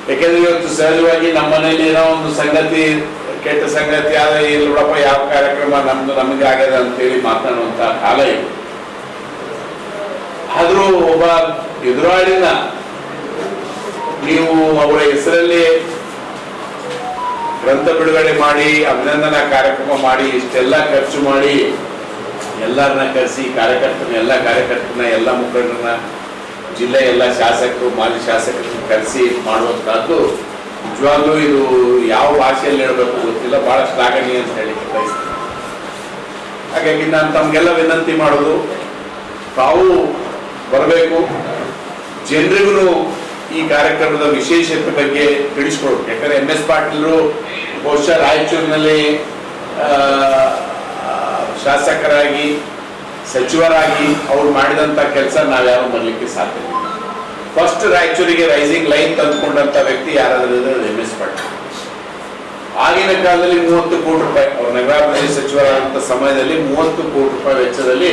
ಯಾಕೆಂದ್ರೆ ಇವತ್ತು ಸಹಜವಾಗಿ ನಮ್ಮ ಮನೇಲಿ ಏನೋ ಒಂದು ಸಂಗತಿ, ಕೆಟ್ಟ ಸಂಗತಿ ಆದ್ರೆ ಇಲ್ಲಿ ನೋಡಪ್ಪ ಯಾವ ಕಾರ್ಯಕ್ರಮ ನಮಗೆ ಆಗ್ಯದ ಅಂತೇಳಿ ಮಾತನಾಡುವಂತ ಕಾಲ ಇದು. ಆದ್ರೂ ಒಬ್ಬ ಎದುರಾಳಿನ ನೀವು ಅವರ ಹೆಸರಲ್ಲಿ ಗ್ರಂಥ ಬಿಡುಗಡೆ ಮಾಡಿ, ಅಭಿನಂದನಾ ಕಾರ್ಯಕ್ರಮ ಮಾಡಿ, ಇಷ್ಟೆಲ್ಲ ಖರ್ಚು ಮಾಡಿ, ಎಲ್ಲರನ್ನ ಕರೆಸಿ ಎಲ್ಲ ಕಾರ್ಯಕರ್ತರನ್ನ, ಎಲ್ಲ ಮುಖಂಡರನ್ನ, ಜಿಲ್ಲೆ ಎಲ್ಲ ಶಾಸಕರು, ಮಾಜಿ ಶಾಸಕರನ್ನ ಕರೆಸಿ ಮಾಡುವಂತಹದ್ದು ನಿಜವಾಗ್ಲೂ ಇದು ಯಾವ ಭಾಷೆಯಲ್ಲಿ ಹೇಳಬೇಕು ಗೊತ್ತಿಲ್ಲ, ಬಹಳ ಶ್ಲಾಘನೀಯ ಅಂತ ಹೇಳಿ ಬಯಸ್ತೀನಿ. ಹಾಗಾಗಿ ನಾನು ತಮ್ಗೆಲ್ಲ ವಿನಂತಿ ಮಾಡೋದು, ತಾವು ಬರಬೇಕು, ಜನರಿಗೂ ಈ ಕಾರ್ಯಕ್ರಮದ ವಿಶೇಷತೆ ಬಗ್ಗೆ ತಿಳಿಸ್ಕೊಡ್ಬೇಕು. ಯಾಕಂದ್ರೆ ಎಂಎಸ್ ಪಾಟೀಲರು ಬಹುಶಃ ರಾಯಚೂರಿನಲ್ಲಿ ಶಾಸಕರಾಗಿ, ಸಚಿವರಾಗಿ ಅವ್ರು ಮಾಡಿದಂತ ಕೆಲಸ ನಾವ್ಯಾರು ಮಾಡಲಿಕ್ಕೆ ಸಾಧ್ಯ ಇಲ್ಲ. ಫಸ್ಟ್ ರಾಯಚೂರಿಗೆ ರೈಸಿಂಗ್ ಲೈನ್ ತಂದುಕೊಂಡಂತ ವ್ಯಕ್ತಿ ಯಾರಾದ್ರೂ ಎಂಎಸ್ ಪಾಟೀಲ್. ಆಗಿನ ಕಾಲದಲ್ಲಿ 30 ಕೋಟಿ ರೂಪಾಯಿ, ಅವ್ರ ನಗರಾಭಿವೃದ್ಧಿ ಸಚಿವರಾದಂತ ಸಮಯದಲ್ಲಿ 30 ಕೋಟಿ ರೂಪಾಯಿ ವೆಚ್ಚದಲ್ಲಿ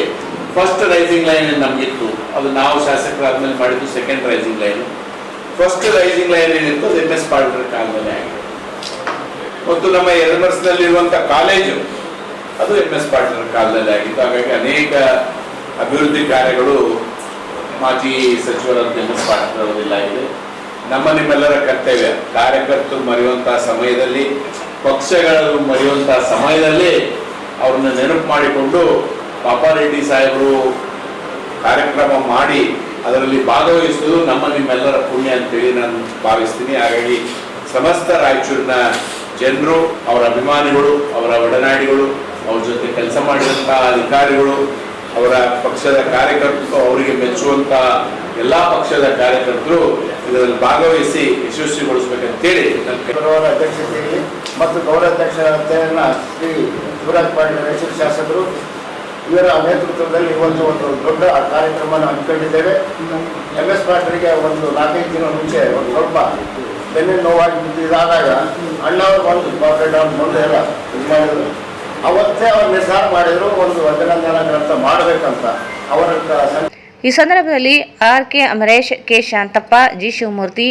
ಫಸ್ಟ್ ರೈಸಿಂಗ್ ಲೈನ್ ನಮ್ಗಿತ್ತು. ಅದು ನಾವು ಶಾಸಕರಾದ್ಮೇಲೆ ಮಾಡಿದ್ದು second rising line. First rising line ಏನಿತ್ತು ಅದು ಎಂಎಸ್ ಪಾಟೀಲ್ ಕಾಲದಲ್ಲಿ ಆಗಿದೆ. ಮತ್ತು ನಮ್ಮ ಯಲಹಂಕದಲ್ಲಿರುವಂತ ಕಾಲೇಜು ಅದು ಎಂಎಸ್ ಪಾಟೀಲ್ ಕಾಲದಲ್ಲಿ ಆಗಿತ್ತು. ಹಾಗಾಗಿ ಅನೇಕ ಅಭಿವೃದ್ಧಿ ಕಾರ್ಯಗಳು ಮಾಜಿ ಸಚಿವರಾದ ಎಂಎಸ್ ಪಾಟೀಲ್ ಅವರದೆಲ್ಲ ಆಗಿದೆ. ನಿಮ್ಮೆಲ್ಲರ ಕರ್ತವ್ಯ, ಕಾರ್ಯಕರ್ತರು ಮರೆಯುವಂತಹ ಸಮಯದಲ್ಲಿ, ಪಕ್ಷಗಳನ್ನು ಮರೆಯುವಂತಹ ಸಮಯದಲ್ಲಿ ಅವ್ರನ್ನ ನೆನಪು ಮಾಡಿಕೊಂಡು ಪಾಪಾರೆಡ್ಡಿ ಸಾಹೇಬರು ಕಾರ್ಯಕ್ರಮ ಮಾಡಿ ಅದರಲ್ಲಿ ಭಾಗವಹಿಸುವುದು ನಿಮ್ಮೆಲ್ಲರ ಪುಣ್ಯ ಅಂತೇಳಿ ನಾನು ಭಾವಿಸ್ತೀನಿ. ಹಾಗಾಗಿ ಸಮಸ್ತ ರಾಯಚೂರಿನ ಜನರು, ಅವರ ಅಭಿಮಾನಿಗಳು, ಅವರ ಒಡನಾಡಿಗಳು, ಅವ್ರ ಜೊತೆ ಕೆಲಸ ಮಾಡಿದಂತಹ ಅಧಿಕಾರಿಗಳು, ಅವರ ಪಕ್ಷದ ಕಾರ್ಯಕರ್ತರು, ಅವರಿಗೆ ಮೆಚ್ಚುವಂತ ಎಲ್ಲಾ ಪಕ್ಷದ ಕಾರ್ಯಕರ್ತರು ಇದರಲ್ಲಿ ಭಾಗವಹಿಸಿ ಯಶಸ್ವಿಗೊಳಿಸಬೇಕಂತೇಳಿ ಅವರ ಅಧ್ಯಕ್ಷತೆಯಲ್ಲಿ ಮತ್ತು ಗೌರವಾಧ್ಯಕ್ಷತೆಯನ್ನ ಶ್ರೀ ಶಿವರಾಜ್ ಪಾಟೀಲ್ ರಾಯಚೂರು ಶಾಸಕರು ಇವರ ನೇತೃತ್ವದಲ್ಲಿ ಇವತ್ತು ಒಂದು ದೊಡ್ಡ ಕಾರ್ಯಕ್ರಮ ಹಮ್ಮಿಕೊಂಡಿದ್ದೇವೆ. ಎಂಎಸ್ ಪಾಟೀಲ್ಗೆ ಒಂದು 4-5 ದಿನ ಮುಂಚೆ ಒಂದು ಸ್ವಲ್ಪ ಬೆನ್ನಿನ ನೋವಾಗಿ ಬಿದ್ದಿದ್ದಾದಾಗ ಅಣ್ಣವರು ಬಂದು ಪಾಪರೆಡ್ಡಿ ಅವ್ರ ಮುಂದೆ ಎಲ್ಲ ಇದು ಮಾಡಿದ್ರು. ಅವತ್ತೇ ಅವ್ರು ನಿರ್ಧಾರ ಮಾಡಿದ್ರು ಒಂದು ಅಭಿನಂದನಾ ಗ್ರಂಥ ಮಾಡಬೇಕಂತ. ಅವರ ಈ ಸಂದರ್ಭದಲ್ಲಿ R K. Amaresh, K. Shantappa, G. Shivamurthy,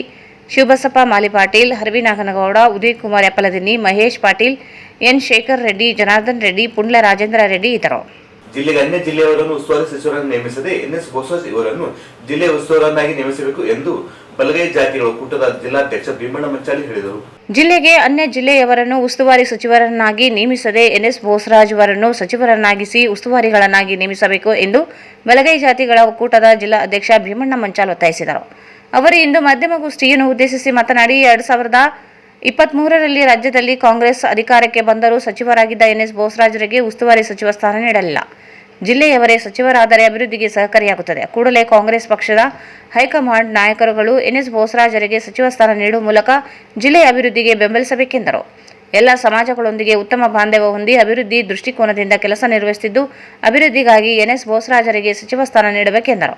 Shivabasappa Malipatil, Haravinaganagouda, Uday Kumar Yappaladinni, Mahesh Patil, N. Shekhar Reddy, Janardhan Reddy, Pundla Rajendra Reddy ಇದ್ದರು. ಜಿಲ್ಲೆಗೆ ಅನ್ಯ ಜಿಲ್ಲೆಯವರನ್ನು ಉಸ್ತುವಾರಿ ಸಚಿವರನ್ನು ನೇಮಿಸದೆ ಎನ್ಎಸ್ ಬೋಸರಾಜ್ ಇವರನ್ನು ಜಿಲ್ಲೆಯ ಉಸ್ತುವಾರನ್ನಾಗಿ ನೇಮಿಸಬೇಕು ಎಂದು ಬಲಗೈ ಜಾತಿಗಳ ಒಕ್ಕೂಟದ ಜಿಲ್ಲಾಧ್ಯಕ್ಷ ಭೀಮಣ್ಣ ಮಂಚಾಲಿ ಹೇಳಿದರು. ಜಿಲ್ಲೆಗೆ ಅನ್ಯ ಜಿಲ್ಲೆಯವರನ್ನು ಉಸ್ತುವಾರಿ ಸಚಿವರನ್ನಾಗಿ ನೇಮಿಸದೆ ಎನ್ಎಸ್ ಬೋಸರಾಜ್ ಅವರನ್ನು ಸಚಿವರನ್ನಾಗಿಸಿ ಉಸ್ತುವಾರಿಗಳನ್ನಾಗಿ ನೇಮಿಸಬೇಕು ಎಂದು ಬಲಗೈ ಜಾತಿಗಳ ಒಕ್ಕೂಟದ ಜಿಲ್ಲಾ ಅಧ್ಯಕ್ಷ ಭೀಮಣ್ಣ ಮಂಚಾಲ್ ಒತ್ತಾಯಿಸಿದರು. ಅವರು ಇಂದು ಮಾಧ್ಯಮಗೋಷ್ಠಿಯನ್ನು ಉದ್ದೇಶಿಸಿ ಮಾತನಾಡಿ 2023ರಲ್ಲಿ ರಾಜ್ಯದಲ್ಲಿ ಕಾಂಗ್ರೆಸ್ ಅಧಿಕಾರಕ್ಕೆ ಬಂದರೂ ಸಚಿವರಾಗಿದ್ದ ಎನ್ಎಸ್ ಬೋಸರಾಜರಿಗೆ ಉಸ್ತುವಾರಿ ಸಚಿವ ಸ್ಥಾನ ನೀಡಲಿಲ್ಲ. ಜಿಲ್ಲೆಯವರೇ ಸಚಿವರಾದರೆ ಅಭಿವೃದ್ಧಿಗೆ ಸಹಕಾರಿಯಾಗುತ್ತದೆ. ಕೂಡಲೇ ಕಾಂಗ್ರೆಸ್ ಪಕ್ಷದ ಹೈಕಮಾಂಡ್ ನಾಯಕರುಗಳು ಎನ್ಎಸ್ ಬೋಸರಾಜರಿಗೆ ಸಚಿವ ಸ್ಥಾನ ನೀಡುವ ಮೂಲಕ ಜಿಲ್ಲೆಯ ಅಭಿವೃದ್ಧಿಗೆ ಬೆಂಬಲಿಸಬೇಕೆಂದರು. ಎಲ್ಲ ಸಮಾಜಗಳೊಂದಿಗೆ ಉತ್ತಮ ಬಾಂಧವ್ಯ ಹೊಂದಿ ಅಭಿವೃದ್ಧಿ ದೃಷ್ಟಿಕೋನದಿಂದ ಕೆಲಸ ನಿರ್ವಹಿಸುತ್ತಿದ್ದು, ಅಭಿವೃದ್ಧಿಗಾಗಿ ಎನ್ಎಸ್ ಬೋಸರಾಜರಿಗೆ ಸಚಿವ ಸ್ಥಾನ ನೀಡಬೇಕೆಂದರು.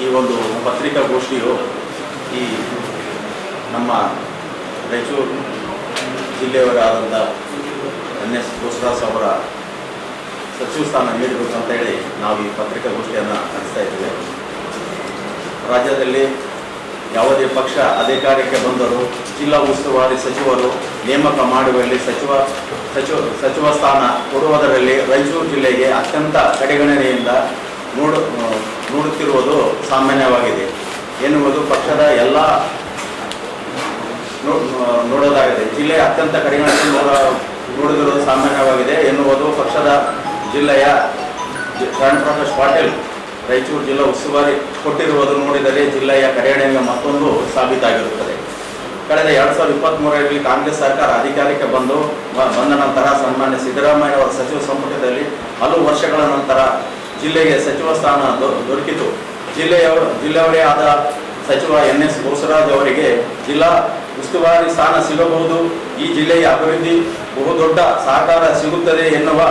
ಈ ಒಂದು ಪತ್ರಿಕಾಗೋಷ್ಠಿಯು ಈ ನಮ್ಮ ರಾಯಚೂರು ಜಿಲ್ಲೆಯವರಾದಂಥ ಎನ್ಎಸ್ ಬೋಸರಾಜ್ ಅವರ ಸಚಿವ ಸ್ಥಾನ ನೀಡಬೇಕು ಅಂತ ಹೇಳಿ ನಾವು ಈ ಪತ್ರಿಕಾಗೋಷ್ಠಿಯನ್ನು ನಡೆಸ್ತಾ ಇದ್ದೇವೆ. ರಾಜ್ಯದಲ್ಲಿ ಯಾವುದೇ ಪಕ್ಷ ಅಧಿಕಾರಕ್ಕೆ ಬಂದರೂ ಜಿಲ್ಲಾ ಉಸ್ತುವಾರಿ ಸಚಿವರು ನೇಮಕ ಮಾಡುವಲ್ಲಿ ಸಚಿವ ಸ್ಥಾನ ಕೊಡುವುದರಲ್ಲಿ ರಾಯಚೂರು ಜಿಲ್ಲೆಗೆ ಅತ್ಯಂತ ಕಡೆಗಣನೆಯಿಂದ ನೋಡುತ್ತಿರುವುದು ಸಾಮಾನ್ಯವಾಗಿದೆ ಎನ್ನುವುದು ಪಕ್ಷದ ಎಲ್ಲ ನೋಡೋದಾಗಿದೆ. ಜಿಲ್ಲೆಯ ಅತ್ಯಂತ ಕಡೆಗಣನೆಯಿಂದ ನೋಡುತ್ತಿರುವುದು ಸಾಮಾನ್ಯವಾಗಿದೆ ಎನ್ನುವುದು ಪಕ್ಷದ ಜಿಲ್ಲೆಯ ಶರಣ್ ಪ್ರಕಾಶ್ ಪಾಟೀಲ್ ರಾಯಚೂರು ಜಿಲ್ಲಾ ಉಸ್ತುವಾರಿ ಕೊಟ್ಟಿರುವುದು ನೋಡಿದರೆ ಜಿಲ್ಲೆಯ ಕಡೆಗಣನೆಗೆ ಮತ್ತೊಂದು ಸಾಬೀತಾಗಿರುತ್ತದೆ. ಕಳೆದ 2023ರಲ್ಲಿ ಕಾಂಗ್ರೆಸ್ ಸರ್ಕಾರ ಅಧಿಕಾರಕ್ಕೆ ಬಂದ ನಂತರ ಸನ್ಮಾನ್ಯ ಸಿದ್ದರಾಮಯ್ಯ ಅವರ ಸಚಿವ ಸಂಪುಟದಲ್ಲಿ ಹಲವು ವರ್ಷಗಳ ನಂತರ ಜಿಲ್ಲೆಗೆ ಸಚಿವ ಸ್ಥಾನ ದೊರಕಿತು. ಜಿಲ್ಲೆಯವರೇ ಆದ ಸಚಿವ ಎನ್ಎಸ್ ಬೋಸರಾಜ್ ಅವರಿಗೆ ಜಿಲ್ಲಾ ಉಸ್ತುವಾರಿ ಸ್ಥಾನ ಸಿಗಬಹುದು. ಈ ಜಿಲ್ಲೆಯ ಅಭಿವೃದ್ಧಿ ಬಹುದೊಡ್ಡ ಸಹಕಾರ ಸಿಗುತ್ತದೆ ಎನ್ನುವ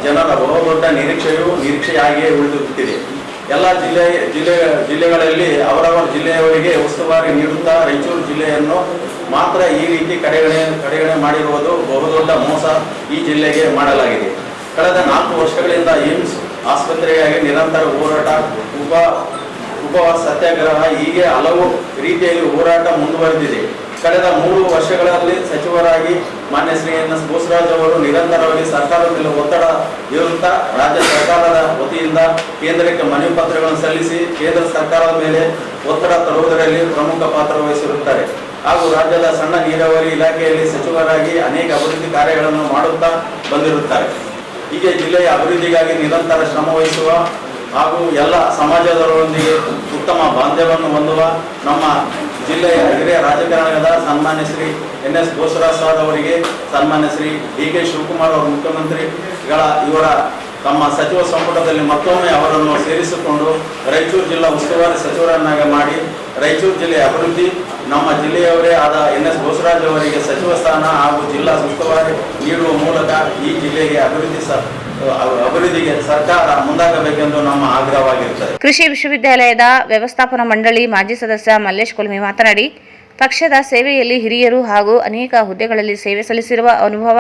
ಜನರ ಬಹುದೊಡ್ಡ ನಿರೀಕ್ಷೆಯಾಗಿಯೇ ಉಳಿದುಬಿಟ್ಟಿದೆ. ಎಲ್ಲ ಜಿಲ್ಲೆಗಳಲ್ಲಿ ಅವರವರ ಜಿಲ್ಲೆಯವರಿಗೆ ಉಸ್ತುವಾರಿ ನೀಡುತ್ತಾ ರಾಯಚೂರು ಜಿಲ್ಲೆಯನ್ನು ಮಾತ್ರ ಈ ರೀತಿ ಕಡೆಗಣೆ ಮಾಡಿರುವುದು ಬಹುದೊಡ್ಡ ಮೋಸ ಈ ಜಿಲ್ಲೆಗೆ ಮಾಡಲಾಗಿದೆ. ಕಳೆದ 4 ವರ್ಷಗಳಿಂದ ಏಮ್ಸ್ ಆಸ್ಪತ್ರೆಯಾಗಿ ನಿರಂತರ ಹೋರಾಟ, ಉಪವಾಸ ಸತ್ಯಾಗ್ರಹ ಹೀಗೆ ಹಲವು ರೀತಿಯಲ್ಲಿ ಹೋರಾಟ ಮುಂದುವರೆದಿದೆ. ಕಳೆದ 3 ವರ್ಷಗಳಲ್ಲಿ ಸಚಿವರಾಗಿ ಮಾನ್ಯ ಶ್ರೀ ಎನ್ಎಸ್ ಬೋಸರಾಜ್ ಅವರು ನಿರಂತರವಾಗಿ ಸರ್ಕಾರದ ಮೇಲೆ ಒತ್ತಡ ಹೇರುತ್ತಾ ರಾಜ್ಯ ಸರ್ಕಾರದ ವತಿಯಿಂದ ಕೇಂದ್ರಕ್ಕೆ ಮನವಿ ಪತ್ರಗಳನ್ನು ಸಲ್ಲಿಸಿ ಕೇಂದ್ರ ಸರ್ಕಾರದ ಮೇಲೆ ಒತ್ತಡ ತರುವುದರಲ್ಲಿ ಪ್ರಮುಖ ಪಾತ್ರ ವಹಿಸಿರುತ್ತಾರೆ. ಹಾಗೂ ರಾಜ್ಯದ ಸಣ್ಣ ನೀರಾವರಿ ಇಲಾಖೆಯಲ್ಲಿ ಸಚಿವರಾಗಿ ಅನೇಕ ಅಭಿವೃದ್ಧಿ ಕಾರ್ಯಗಳನ್ನು ಮಾಡುತ್ತಾ ಬಂದಿರುತ್ತಾರೆ. ಹೀಗೆ ಜಿಲ್ಲೆಯ ಅಭಿವೃದ್ಧಿಗಾಗಿ ನಿರಂತರ ಶ್ರಮ ವಹಿಸುವ ಹಾಗೂ ಎಲ್ಲ ಸಮಾಜದವರೊಂದಿಗೆ ಉತ್ತಮ ಬಾಂಧವ್ಯವನ್ನು ಹೊಂದುವ ನಮ್ಮ ಜಿಲ್ಲೆಯ ಹಿರಿಯ ರಾಜಕಾರಣದ ಸನ್ಮಾನ್ಯ ಶ್ರೀ ಎನ್ಎಸ್ ಬೋಸರಾಜ್ ಅವರಿಗೆ ಸನ್ಮಾನ್ಯ ಶ್ರೀ ಡಿ ಕೆ ಶಿವಕುಮಾರ್ ಅವರ ಮುಖ್ಯಮಂತ್ರಿಗಳ ತಮ್ಮ ಸಚಿವ ಸಂಪುಟದಲ್ಲಿ ಮತ್ತೊಮ್ಮೆ ಅವರನ್ನು ಸೇರಿಸಿಕೊಂಡು ರಾಯಚೂರು ಜಿಲ್ಲಾ ಉಸ್ತುವಾರಿ ಸಚಿವರನ್ನಾಗಿ ಮಾಡಿ ರಾಯಚೂರು ಜಿಲ್ಲೆಯ ಅಭಿವೃದ್ಧಿ ನಮ್ಮ ಜಿಲ್ಲೆಯವರೇ ಆದ ಎನ್ಎಸ್ ಬೋಸರಾಜ್ ಅವರಿಗೆ ಸಚಿವ ಸ್ಥಾನ ಹಾಗೂ ಜಿಲ್ಲಾ ಉಸ್ತುವಾರಿ ನೀಡುವ ಮೂಲಕ ಈ ಜಿಲ್ಲೆಗೆ ಅಭಿವೃದ್ಧಿಗೆ ಸರ್ಕಾರ ಮುಂದಾಗಬೇಕೆಂದು ನಮ್ಮ ಆಗ್ರಹವಾಗಿರುತ್ತದೆ. ಕೃಷಿ ವಿಶ್ವವಿದ್ಯಾಲಯದ ವ್ಯವಸ್ಥಾಪನಾ ಮಂಡಳಿ ಮಾಜಿ ಸದಸ್ಯ ಮಲ್ಲೇಶ್ ಕುಲ್ಮಿ ಮಾತನಾಡಿ, ಪಕ್ಷದ ಸೇವೆಯಲ್ಲಿ ಹಿರಿಯರು ಹಾಗೂ ಅನೇಕ ಹುದ್ದೆಗಳಲ್ಲಿ ಸೇವೆ ಸಲ್ಲಿಸಿರುವ ಅನುಭವ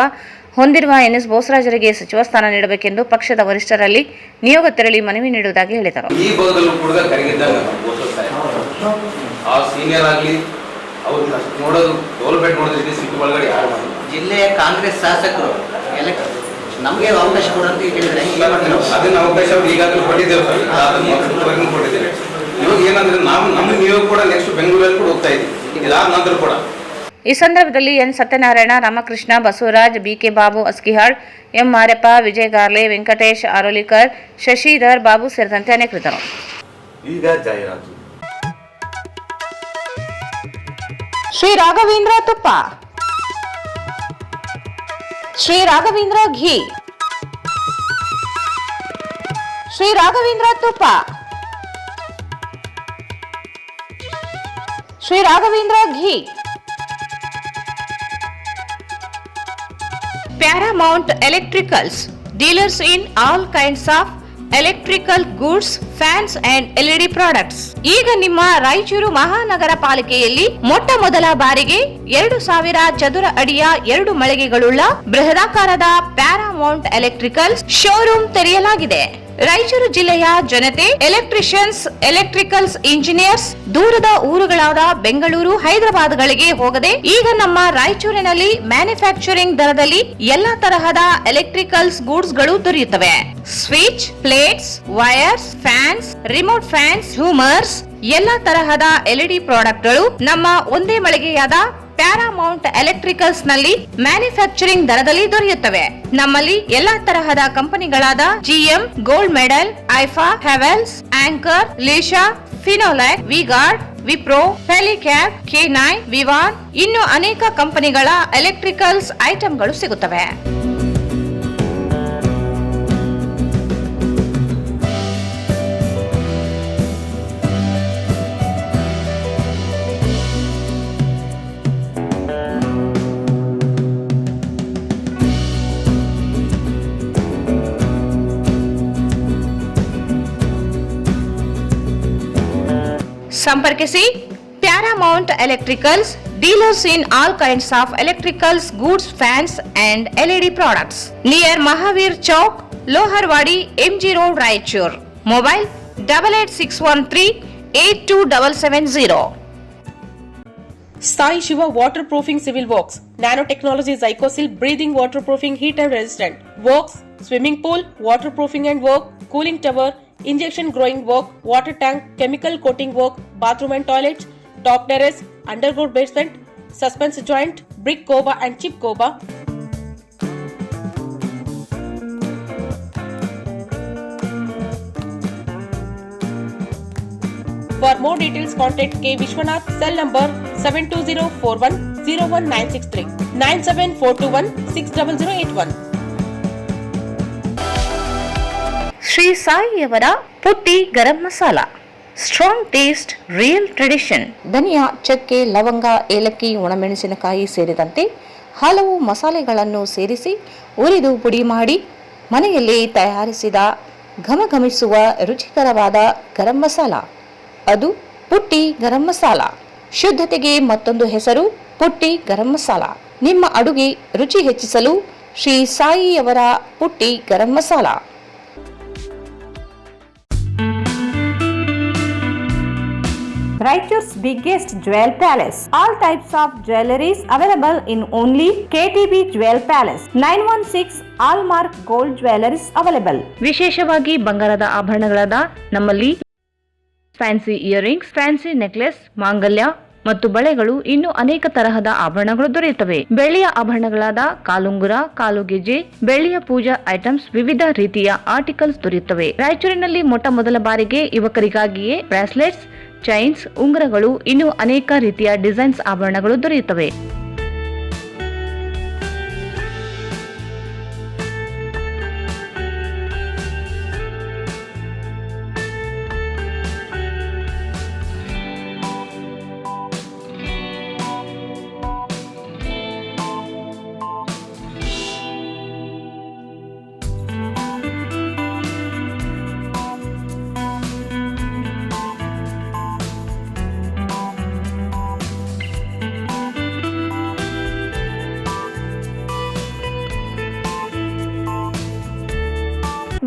ಹೊಂದಿರುವ ಎನ್ಎಸ್ ಬೋಸರಾಜರಿಗೆ ಸಚಿವ ಸ್ಥಾನ ನೀಡಬೇಕೆಂದು ಪಕ್ಷದ ವರಿಷ್ಠರಲ್ಲಿ ನಿಯೋಗ ತೆರಳಿ ಮನವಿ ನೀಡುವುದಾಗಿ ಹೇಳಿದರು. ಈ ಭಾಗದಲ್ಲೂ ಕೂಡ ಕರಗಿದ್ದಾಗ ಆ ಸೀನಿಯರ್ ಆಗಲಿ ಅವ್ರು ನೋಡೋದು ಡೆವಲಪ್ಮೆಂಟ್ ನೋಡೋದಕ್ಕೆ ಸಿಟಿ ಒಳಗಡೆ ಯಾರು ಜಿಲ್ಲೆಯ ಕಾಂಗ್ರೆಸ್ ಶಾಸಕರು ನಮಗೆ ಅವಕಾಶ ಕೊಡಂತ ಹೇಳಿದ್ರೆ ಅದನ್ನ ಅವಕಾಶ ಅವ್ರು ಈಗಾಗಲೇ ಕೊಟ್ಟಿದ್ದೇವೆ ಸರ್, ಕೊಟ್ಟಿದ್ದೇವೆ. ಇವಾಗ ಏನಂದ್ರೆ ನಮ್ಮ ನಿಯೋಗ ಕೂಡ ನೆಕ್ಸ್ಟ್ ಬೆಂಗಳೂರಲ್ಲಿ ಕೂಡ ಹೋಗ್ತಾ ಇದ್ದೀವಿ ಇದಾದ ನಂತರ ಕೂಡ. ಈ ಸಂದರ್ಭದಲ್ಲಿ N Satyanarayana, Ramakrishna, Basavaraj, B K Babu Askihal, M Mareppa, Vijay Garle, Venkatesh Arolikar, Shashidhar Babu ಸೇರಿದಂತೆ ಅನೇಕರಿದ್ದರು. ಈಗ ಜಾಹೀರಾತು. ಶ್ರೀ ರಾಘವೇಂದ್ರ ತುಪ್ಪ, ಶ್ರೀ ರಾಘವೇಂದ್ರ ಘೀ, ಶ್ರೀ ರಾಘವೇಂದ್ರ ತುಪ್ಪ, ಶ್ರೀ ರಾಘವೇಂದ್ರ ಘೀ, Paramount Electricals, dealers in all kinds of electrical goods, fans and LED products. ಈಗ ನಿಮ್ಮ ರಾಯಚೂರು ಮಹಾನಗರ ಪಾಲಿಕೆಯಲ್ಲಿ ಮೊಟ್ಟ ಮೊದಲ ಬಾರಿಗೆ 2000 ಚದುರ ಅಡಿಯ 2 ಮಳಿಗೆಗಳುಳ್ಳ ಬೃಹದಾಕಾರದ ಪ್ಯಾರಾಮೌಂಟ್ ಎಲೆಕ್ಟ್ರಿಕಲ್ಸ್ ಶೋರೂಮ್ ತೆರೆಯಲಾಗಿದೆ. ರಾಯಚೂರು ಜಿಲ್ಲೆಯ ಜನತೆ ಎಲೆಕ್ಟ್ರಿಷಿಯನ್ಸ್, ಎಲೆಕ್ಟ್ರಿಕಲ್ಸ್ ಇಂಜಿನಿಯರ್ಸ್ ದೂರದ ಊರುಗಳಾದ ಬೆಂಗಳೂರು, ಹೈದರಾಬಾದ್ಗಳಿಗೆ ಹೋಗದೆ ಈಗ ನಮ್ಮ ರಾಯಚೂರಿನಲ್ಲಿ ಮ್ಯಾನುಫ್ಯಾಕ್ಚರಿಂಗ್ ದರದಲ್ಲಿ ಎಲ್ಲಾ ತರಹದ ಎಲೆಕ್ಟ್ರಿಕಲ್ಸ್ ಗೂಡ್ಸ್ ಗಳು ದೊರೆಯುತ್ತವೆ. Switch, plates, wires, fans, remote fans, ಹ್ಯೂಮರ್ಸ್, ಎಲ್ಲಾ ತರಹದ ಎಲ್ಇಡಿ ಪ್ರಾಡಕ್ಟ್ಗಳು ನಮ್ಮ ಒಂದೇ ಮಳಿಗೆಯಾದ ಪ್ಯಾರಾಮೌಂಟ್ ಎಲೆಕ್ಟ್ರಿಕಲ್ಸ್ ನಲ್ಲಿ ಮ್ಯಾನುಫ್ಯಾಕ್ಚರಿಂಗ್ ದರದಲ್ಲಿ ದೊರೆಯುತ್ತವೆ. ನಮ್ಮಲ್ಲಿ ಎಲ್ಲಾ ತರಹದ ಕಂಪನಿಗಳಾದ GM, ಗೋಲ್ಡ್ ಮೆಡಲ್, ಐಫಾ, ಹೆವೆಲ್ಸ್, ಆಂಕರ್, ಲೀಶಾ, ಫಿನೋಲೆಕ್, ವಿಗಾರ್ಡ್, ವಿಪ್ರೋ, ಹೆಲಿಕ್ಯಾಬ್, K9, ವಿವಾನ್ ಇನ್ನು ಅನೇಕ ಕಂಪನಿಗಳ ಎಲೆಕ್ಟ್ರಿಕಲ್ಸ್ ಐಟಂಗಳು ಸಿಗುತ್ತವೆ. ಸಂಪರ್ಕಿಸಿ Paramount electricals, dealers in all kinds of electricals goods, fans and LED products, near Mahavir Chowk, Loharwadi, MG road, Raichur. Mobile 8861382770. Sai Shiva Waterproofing Civil Works, Nanotechnology Zycosil Breathing Waterproofing Heater Resistant Works, Swimming Pool, Waterproofing and Work, Cooling Tower, Injection Growing Work, Water Tank, Chemical Coating Work, Bathroom and Toilets, Top Terrace, Underground Basement, Suspense Joint, Brick Coba and Chip Coba. For more details, contact K. Vishwanath, cell number 720410196 97421600081. Shri ಸಾಯಿಯವರ Putti garam masala, strong taste, real tradition. ಧನಿಯಾ, ಚಕ್ಕೆ, ಲವಂಗ, ಏಲಕ್ಕಿ, ಒಣಮೆಣಸಿನಕಾಯಿ ಸೇರಿದಂತೆ ಹಲವು ಮಸಾಲೆಗಳನ್ನು ಸೇರಿಸಿ ಉರಿದು ಪುಡಿ ಮಾಡಿ ಮನೆಯಲ್ಲಿ ತಯಾರಿಸಿದ ಘಮಘಮಿಸುವ ರುಚಿಕರವಾದ ಗರಂ ಮಸಾಲ, ಅದು ಪುಟ್ಟಿ ಗರಂ ಮಸಾಲ. ಶುದ್ಧತೆಗೆ ಮತ್ತೊಂದು ಹೆಸರು ಪುಟ್ಟಿ ಗರಂ ಮಸಾಲ. ನಿಮ್ಮ ಅಡುಗೆ ರುಚಿ ಹೆಚ್ಚಿಸಲು ಶ್ರೀ ಸಾಯಿಯವರ Putti garam masala. Raichur's biggest jewel palace. All types of jewelries available in only KTB Jewel Palace. 916 Allmark Gold Jewelries available. ವಿಶೇಷವಾಗಿ ಬಂಗಾರದ ಆಭರಣಗಳಾದ ನಮ್ಮಲ್ಲಿ ಫ್ಯಾನ್ಸಿ ಇಯರಿಂಗ್ಸ್, ಫ್ಯಾನ್ಸಿ ನೆಕ್ಲೆಸ್, ಮಾಂಗಲ್ಯ ಮತ್ತು ಬಳೆಗಳು ಇನ್ನೂ ಅನೇಕ ತರಹದ ಆಭರಣಗಳು ದೊರೆಯುತ್ತವೆ. ಬೆಳ್ಳಿಯ ಆಭರಣಗಳಾದ ಕಾಲುಂಗುರ, ಕಾಲುಗೆಜೆ, ಬೆಳ್ಳಿಯ ಪೂಜಾ ಐಟಮ್ಸ್, ವಿವಿಧ ರೀತಿಯ ಆರ್ಟಿಕಲ್ಸ್ ದೊರೆಯುತ್ತವೆ. ರಾಯಚೂರಿನಲ್ಲಿ ಮೊಟ್ಟ ಮೊದಲ ಬಾರಿಗೆ ಯುವಕರಿಗಾಗಿಯೇ ಬ್ರಾಸ್ಲೆಟ್ಸ್, ಚೈನ್ಸ್, ಉಂಗುರಗಳು ಇನ್ನೂ ಅನೇಕ ರೀತಿಯ ಡಿಸೈನ್ಸ್ ಆಭರಣಗಳು ದೊರೆಯುತ್ತವೆ.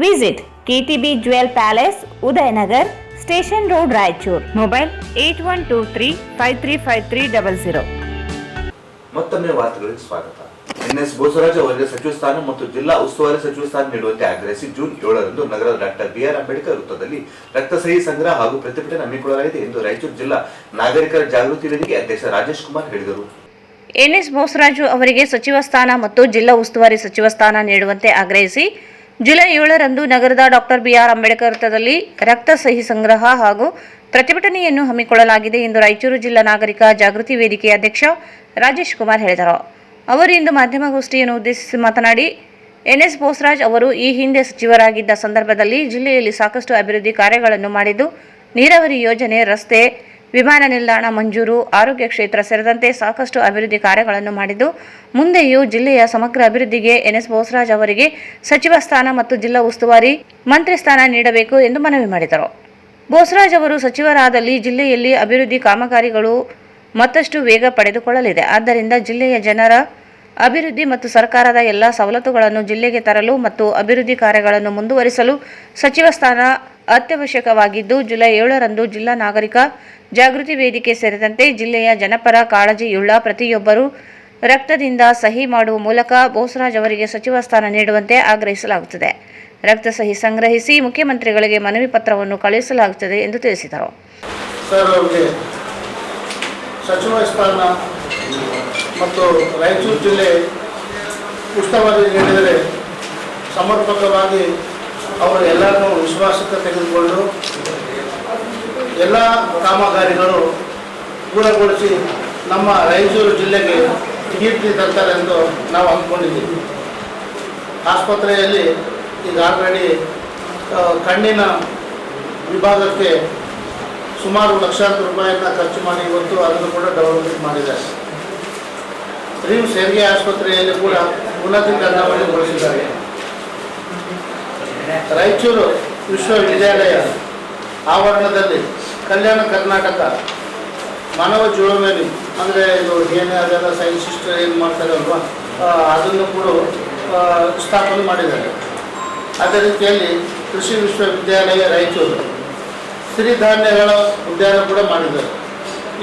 Visit KTB Jewel Palace, Udayanagar, Station Road, Raichur. Mobile 8123535300. ಮತ್ತೊಮ್ಮೆ ವಾರ್ತೆಗಳಿಗೆ ಸ್ವಾಗತ. NS ಬೋಸರಾಜ್ ಅವರಿಗೆ ಸಚಿವ ಸ್ಥಾನ ಮತ್ತು ಜಿಲ್ಲಾ ಉಸ್ತುವಾರಿ ಸಚಿವ ಸ್ಥಾನ ನೀಡುವಂತೆ ಆಗ್ರಹಿಸಿ ಜೂನ್ 7ರಂದು ನಗರದ ಡಾಕ್ಟರ್ BR ಅಂಬೇಡ್ಕರ್ ವೃತ್ತದಲ್ಲಿ ರಕ್ತಸಹಿ ಸಂಗ್ರಹ ಹಾಗೂ ಪ್ರತಿಭಟನೆ ಹಮ್ಮಿಕೊಳ್ಳಲಾಗಿದೆ ಎಂದು ರಾಯಚೂರು ಜಿಲ್ಲಾ ನಾಗರಿಕರ ಜಾಗೃತಿ ವೇದಿಕೆ ಅಧ್ಯಕ್ಷ ರಾಜೇಶ್ ಕುಮಾರ್ ಹೇಳಿದರು. NS ಬೋಸರಾಜು ಅವರಿಗೆ ಸಚಿವ ಸ್ಥಾನ ಮತ್ತು ಜಿಲ್ಲಾ ಉಸ್ತುವಾರಿ ಸಚಿವ ಸ್ಥಾನ ನೀಡುವಂತೆ ಆಗ್ರಹಿಸಿ ಜುಲೈ 7ರಂದು ನಗರದ ಡಾಕ್ಟರ್ BR ಅಂಬೇಡ್ಕರ್ ವೃತ್ತದಲ್ಲಿ ರಕ್ತ ಸಹಿ ಸಂಗ್ರಹ ಹಾಗೂ ಪ್ರತಿಭಟನೆಯನ್ನು ಹಮ್ಮಿಕೊಳ್ಳಲಾಗಿದೆ ಎಂದು ರಾಯಚೂರು ಜಿಲ್ಲಾ ನಾಗರಿಕ ಜಾಗೃತಿ ವೇದಿಕೆಯ ಅಧ್ಯಕ್ಷ ರಾಜೇಶ್ ಕುಮಾರ್ ಹೇಳಿದರು. ಅವರು ಇಂದು ಮಾಧ್ಯಮಗೋಷ್ಠಿಯನ್ನು ಉದ್ದೇಶಿಸಿ ಮಾತನಾಡಿ, NS ಬೋಸರಾಜ್ ಅವರು ಈ ಹಿಂದೆ ಸಚಿವರಾಗಿದ್ದ ಸಂದರ್ಭದಲ್ಲಿ ಜಿಲ್ಲೆಯಲ್ಲಿ ಸಾಕಷ್ಟು ಅಭಿವೃದ್ಧಿ ಕಾರ್ಯಗಳನ್ನು ಮಾಡಿದ್ದು, ನೀರಾವರಿ ಯೋಜನೆ, ರಸ್ತೆ, ವಿಮಾನ ನಿಲ್ದಾಣ ಮಂಜೂರು, ಆರೋಗ್ಯ ಕ್ಷೇತ್ರ ಸೇರಿದಂತೆ ಸಾಕಷ್ಟು ಅಭಿವೃದ್ಧಿ ಕಾರ್ಯಗಳನ್ನು ಮಾಡಿದ್ದು, ಮುಂದೆಯೂ ಜಿಲ್ಲೆಯ ಸಮಗ್ರ ಅಭಿವೃದ್ಧಿಗೆ NS ಬೋಸರಾಜ್ ಅವರಿಗೆ ಸಚಿವ ಸ್ಥಾನ ಮತ್ತು ಜಿಲ್ಲಾ ಉಸ್ತುವಾರಿ ಮಂತ್ರಿ ಸ್ಥಾನ ನೀಡಬೇಕು ಎಂದು ಮನವಿ ಮಾಡಿದರು. ಬೋಸರಾಜ್ ಅವರು ಸಚಿವರಾದಲ್ಲಿ ಜಿಲ್ಲೆಯಲ್ಲಿ ಅಭಿವೃದ್ಧಿ ಕಾಮಗಾರಿಗಳು ಮತ್ತಷ್ಟು ವೇಗ ಪಡೆದುಕೊಳ್ಳಲಿದೆ. ಆದ್ದರಿಂದ ಜಿಲ್ಲೆಯ ಜನರ ಅಭಿವೃದ್ಧಿ ಮತ್ತು ಸರ್ಕಾರದ ಎಲ್ಲ ಸವಲತ್ತುಗಳನ್ನು ಜಿಲ್ಲೆಗೆ ತರಲು ಮತ್ತು ಅಭಿವೃದ್ಧಿ ಕಾರ್ಯಗಳನ್ನು ಮುಂದುವರಿಸಲು ಸಚಿವ ಸ್ಥಾನ ಅತ್ಯವಶ್ಯಕವಾಗಿದ್ದು, ಜುಲೈ 7ರಂದು ಜಿಲ್ಲಾ ನಾಗರಿಕ ಜಾಗೃತಿ ವೇದಿಕೆ ಸೇರಿದಂತೆ ಜಿಲ್ಲೆಯ ಜನಪರ ಕಾಳಜಿಯುಳ್ಳ ಪ್ರತಿಯೊಬ್ಬರೂ ರಕ್ತದಿಂದ ಸಹಿ ಮಾಡುವ ಮೂಲಕ ಬೋಸರಾಜ್ ಅವರಿಗೆ ಸಚಿವ ಸ್ಥಾನ ನೀಡುವಂತೆ ಆಗ್ರಹಿಸಲಾಗುತ್ತದೆ. ರಕ್ತ ಸಹಿ ಸಂಗ್ರಹಿಸಿ ಮುಖ್ಯಮಂತ್ರಿಗಳಿಗೆ ಮನವಿ ಪತ್ರವನ್ನು ಕಳುಹಿಸಲಾಗುತ್ತದೆ ಎಂದು ತಿಳಿಸಿದರು. ಸರ್ ಅವರಿಗೆ ಸಚಿವ ಸ್ಥಾನ ಮತ್ತು ರಾಯಚೂರು ಜಿಲ್ಲೆ ಉಸ್ತುವಾರಿ ನೀಡಿದರೆ ಸಮರ್ಪಕವಾಗಿ ಅವರು ಎಲ್ಲರನ್ನೂ ವಿಶ್ವಾಸಕ್ಕೆ ತೆಗೆದುಕೊಂಡು ಎಲ್ಲ ಕಾಮಗಾರಿಗಳು ಪೂರ್ಣಗೊಳಿಸಿ ನಮ್ಮ ರಾಯಚೂರು ಜಿಲ್ಲೆಗೆ ಕೀರ್ತಿ ತರ್ತಾರೆ ಎಂದು ನಾವು ಅಂದ್ಕೊಂಡಿದ್ದೀವಿ. ಆಸ್ಪತ್ರೆಯಲ್ಲಿ ಈಗ ಆಲ್ರೆಡಿ ಕಣ್ಣಿನ ವಿಭಾಗಕ್ಕೆ ಸುಮಾರು ಲಕ್ಷಾಂತರ ರೂಪಾಯಿಯನ್ನು ಖರ್ಚು ಮಾಡಿ ಇವತ್ತು ಅದನ್ನು ಕೂಡ ಡೆವಲಪ್ಮೆಂಟ್ ಮಾಡಿದ್ದಾರೆ. ರಿಮ್ಸ್ ಹೆರಿಗೆ ಆಸ್ಪತ್ರೆಯಲ್ಲಿ ಕೂಡ ಉನ್ನತೀಕರಣವನ್ನು ಗೊಳಿಸಿದ್ದಾರೆ. ರಾಯಚೂರು ವಿಶ್ವವಿದ್ಯಾಲಯ ಆವರಣದಲ್ಲಿ ಕಲ್ಯಾಣ ಕರ್ನಾಟಕ ಮಾನವ ಜೀವವಿಮೆ ಅಂದರೆ ಇದು DNA ಅದೆಲ್ಲ ಸೈನ್ಸಿಸ್ಟ್ ಏನು ಮಾಡ್ತಾರೆ ಅಲ್ವಾ, ಅದನ್ನು ಕೂಡ ಸ್ಥಾಪನೆ ಮಾಡಿದ್ದಾರೆ. ಅದೇ ರೀತಿಯಲ್ಲಿ ಕೃಷಿ ವಿಶ್ವವಿದ್ಯಾಲಯ ರಾಯಚೂರು ಸಿರಿಧಾನ್ಯಗಳ ಉದ್ಯಾನ ಕೂಡ ಮಾಡಿದ್ದಾರೆ.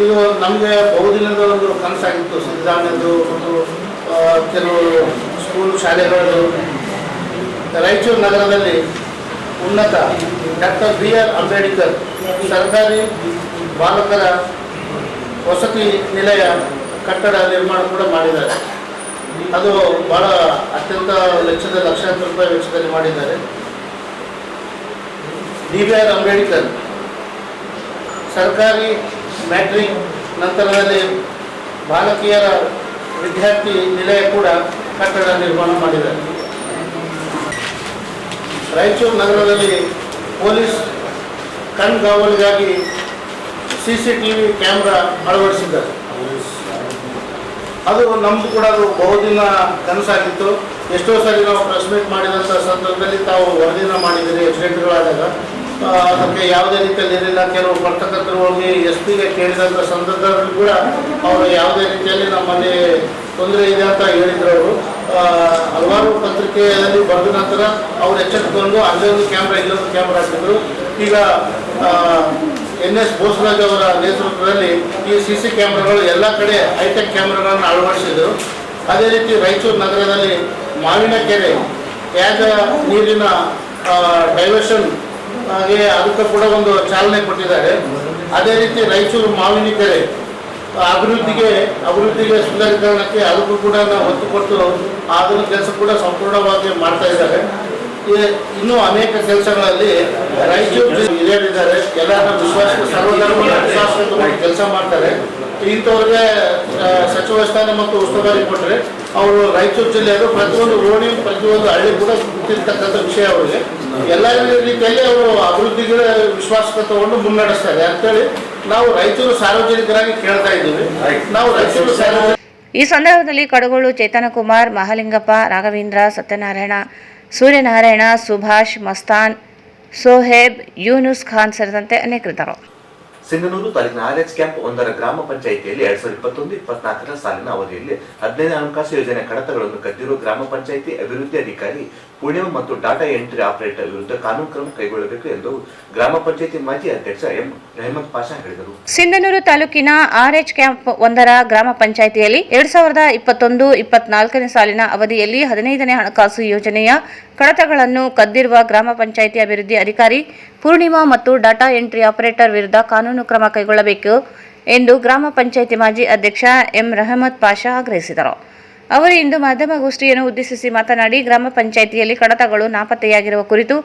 ಇದು ನಮಗೆ ಬಹುದಿನದ ಒಂದು ಕನಸಾಗಿತ್ತು. ಸಿರಿಧಾನ್ಯದ್ದು ಒಂದು ಕೆಲವು ಸ್ಕೂಲ್ ಶಾಲೆಗಳು ರಾಯಚೂರು ನಗರದಲ್ಲಿ ಉನ್ನತ ಡಾಕ್ಟರ್ BR ಅಂಬೇಡ್ಕರ್ ಸರ್ಕಾರಿ ಬಾಲಕರ ವಸತಿ ನಿಲಯ ಕಟ್ಟಡ ನಿರ್ಮಾಣ ಕೂಡ ಮಾಡಿದ್ದಾರೆ. ಅದು ಭಾಳ ಅತ್ಯಂತ ಲಕ್ಷಾಂತರ ರೂಪಾಯಿ ವೆಚ್ಚದಲ್ಲಿ ಮಾಡಿದ್ದಾರೆ. BR ಅಂಬೇಡ್ಕರ್ ಸರ್ಕಾರಿ ಮ್ಯಾಟ್ರಿಕ್ ನಂತರದಲ್ಲಿ ಬಾಲಕಿಯರ ವಿದ್ಯಾರ್ಥಿ ನಿಲಯ ಕೂಡ ಕಟ್ಟಡ ನಿರ್ಮಾಣ ಮಾಡಿದ್ದಾರೆ. ರಾಯಚೂರು ನಗರದಲ್ಲಿ ಪೊಲೀಸ್ ಕಣ್ಗಾವಲಿಗಾಗಿ CCTV ಕ್ಯಾಮ್ರಾ ಅಳವಡಿಸಿದ್ದಾರೆ. ಅದು ನಮ್ಮದು ಕೂಡ ಅದು ಬಹುದಿನ ಕನಸಾಗಿತ್ತು. ಎಷ್ಟೋ ಸರಿ ನಾವು ಪ್ರೆಸ್ ಮೀಟ್ ಮಾಡಿದಂಥ ಸಂದರ್ಭದಲ್ಲಿ ತಾವು ವರದಿನ ಮಾಡಿದ್ದೀರಿ ಆಕ್ಸಿಡೆಂಟ್ಗಳಾದಾಗ, ಅದಕ್ಕೆ ಯಾವುದೇ ರೀತಿಯಲ್ಲಿ ಇರಲಿಲ್ಲ. ಕೆಲವು ಪತ್ರಕರ್ತರು ಹೋಗಿ SP ಗೆ ಕೇಳಿದಂಥ ಸಂದರ್ಭದಲ್ಲಿ ಕೂಡ ಅವರು ಯಾವುದೇ ರೀತಿಯಲ್ಲಿ ನಮ್ಮಲ್ಲಿ ತೊಂದರೆ ಇದೆ ಅಂತ ಹೇಳಿದ್ರು. ಅವರು ಹಲವಾರು ಪತ್ರಿಕೆಯಲ್ಲಿ ಬರೆದ ನಂತರ ಅವರು ಎಚ್ಚೆತ್ತುಕೊಂಡು ಅಲ್ಲೇ ಒಂದು ಕ್ಯಾಮ್ರಾ ಇಲ್ಲೊಂದು ಕ್ಯಾಮ್ರಾ ಹಾಕಿದ್ರು. ಈಗ NS ಬೋಸರಾಜ್ ಅವರ ನೇತೃತ್ವದಲ್ಲಿ ಈ CC ಕ್ಯಾಮ್ರಾಗಳು ಎಲ್ಲ ಕಡೆ ಹೈಟೆಕ್ ಕ್ಯಾಮ್ರಾಗಳನ್ನು ಅಳವಡಿಸಿದರು. ಅದೇ ರೀತಿ ರಾಯಚೂರು ನಗರದಲ್ಲಿ ಮಾವಿನ ಕೆರೆ ತ್ಯಾಜ್ಯ ನೀರಿನ ಡೈವರ್ಷನ್ ಹಾಗೆ ಅದಕ್ಕೆ ಕೂಡ ಒಂದು ಚಾಲನೆ ಕೊಟ್ಟಿದ್ದಾರೆ. ಅದೇ ರೀತಿ ರಾಯಚೂರು ಮಾವಿನ ಕೆರೆ ಅಭಿವೃದ್ಧಿಗೆ ಸುಂದರೀಕರಣಕ್ಕೆ ಅದಕ್ಕೂ ಕೂಡ ನಾವು ಒತ್ತು ಕೊಟ್ಟು ಅದರ ಕೆಲಸ ಕೂಡ ಸಂಪೂರ್ಣವಾಗಿ ಮಾಡ್ತಾ ಇದ್ದಾರೆ. ಇನ್ನೂ ಅನೇಕ ಕೆಲಸಗಳಲ್ಲಿ ರಾಯಚೂರು ಹಿರಿಯರಿದ್ದಾರೆ. ಎಲ್ಲರ ಸರ್ವಧರ್ಮ ವಿಶ್ವಾಸ ಕೆಲಸ ಮಾಡ್ತಾರೆ. ಇಂಥವ್ರಿಗೆ ಸಚಿವ ಸ್ಥಾನ ಮತ್ತು ಉಸ್ತುವಾರಿ ಕೊಟ್ಟರೆ ಅವರು ರಾಯಚೂರು ಜಿಲ್ಲೆಯವರು ಪ್ರತಿಯೊಂದು ರೋಡಿ ಪ್ರತಿಯೊಂದು ಹಳ್ಳಿ ಕೂಡ ಗೊತ್ತಿರ್ತಕ್ಕಂಥ ವಿಷಯ ಅವರಿಗೆ. ಎಲ್ಲ ರೀತಿಯಲ್ಲಿ ಅವರು ಅಭಿವೃದ್ಧಿಗೆ ವಿಶ್ವಾಸ ತಗೊಂಡು ಮುನ್ನಡೆಸ್ತಾರೆ ಅಂತೇಳಿ ನಾವು ರಾಯಚೂರು ಸಾರ್ವಜನಿಕರಾಗಿ ಕೇಳ್ತಾ ಇದ್ದೀವಿ. ನಾವು ರಾಯಚೂರು ಈ ಸಂದರ್ಭದಲ್ಲಿ ಕಡಗೋಳು ಚೇತನಕುಮಾರ್, ಮಹಾಲಿಂಗಪ್ಪ, ರಾಘವೇಂದ್ರ, ಸತ್ಯನಾರಾಯಣ, ಸೂರ್ಯನಾರಾಯಣ, ಸುಭಾಷ್, ಮಸ್ತಾನ್, ಸೋಹೇಬ್, ಯೂನುಸ್ ಖಾನ್ ಸೇರಿದಂತೆ ಅನೇಕರಿದ್ದರು. ಸಿಂಧನೂರು ತಾಲೂಕಿನ RH ಕ್ಯಾಂಪ್ 1ರ ಗ್ರಾಮ ಪಂಚಾಯಿತಿಯಲ್ಲಿ 2021-24ರ ಸಾಲಿನ ಅವಧಿಯಲ್ಲಿ 15 ಹಣಕಾಸು ಯೋಜನೆ ಕಡತಗಳನ್ನು ಕದ್ದಿರುವ ಗ್ರಾಮ ಪಂಚಾಯಿತಿ ಅಭಿವೃದ್ಧಿ ಅಧಿಕಾರಿ ಪೂರ್ಣಿಮಾ ಮತ್ತು ಡಾಟಾ ಎಂಟ್ರಿ ಆಪರೇಟರ್ ವಿರುದ್ಧ ಕಾನೂನು ಕ್ರಮ ಕೈಗೊಳ್ಳಬೇಕು ಎಂದು ಗ್ರಾಮ ಪಂಚಾಯಿತಿ ಮಾಜಿ ಅಧ್ಯಕ್ಷ ಎಂ ರೆಹಮತ್ ಪಾಷಾ ಹೇಳಿದರು. ಸಿಂಧನೂರು ತಾಲೂಕಿನ RH ಕ್ಯಾಂಪ್ 1ರ ಗ್ರಾಮ ಪಂಚಾಯಿತಿಯಲ್ಲಿ 2021-24ನೇ ಸಾಲಿನ ಅವಧಿಯಲ್ಲಿ 15ನೇ ಹಣಕಾಸು ಯೋಜನೆಯ ಕಡತಗಳನ್ನು ಕದ್ದಿರುವ ಗ್ರಾಮ ಪಂಚಾಯಿತಿ ಅಭಿವೃದ್ಧಿ ಅಧಿಕಾರಿ ಪೂರ್ಣಿಮಾ ಮತ್ತು ಡಾಟಾ ಎಂಟ್ರಿ ಆಪರೇಟರ್ ವಿರುದ್ಧ ಕಾನೂನು ಕ್ರಮ ಕೈಗೊಳ್ಳಬೇಕು ಎಂದು ಗ್ರಾಮ ಪಂಚಾಯಿತಿ ಮಾಜಿ ಅಧ್ಯಕ್ಷ ಎಂ ರೆಹಮತ್ ಪಾಷಾ ಆಗ್ರಹಿಸಿದರು. ಅವರು ಇಂದು ಮಾಧ್ಯಮಗೋಷ್ಠಿಯನ್ನು ಉದ್ದೇಶಿಸಿ ಮಾತನಾಡಿ, ಗ್ರಾಮ ಪಂಚಾಯಿತಿಯಲ್ಲಿ ಕಡತಗಳು ನಾಪತ್ತೆಯಾಗಿರುವ ಕುರಿತು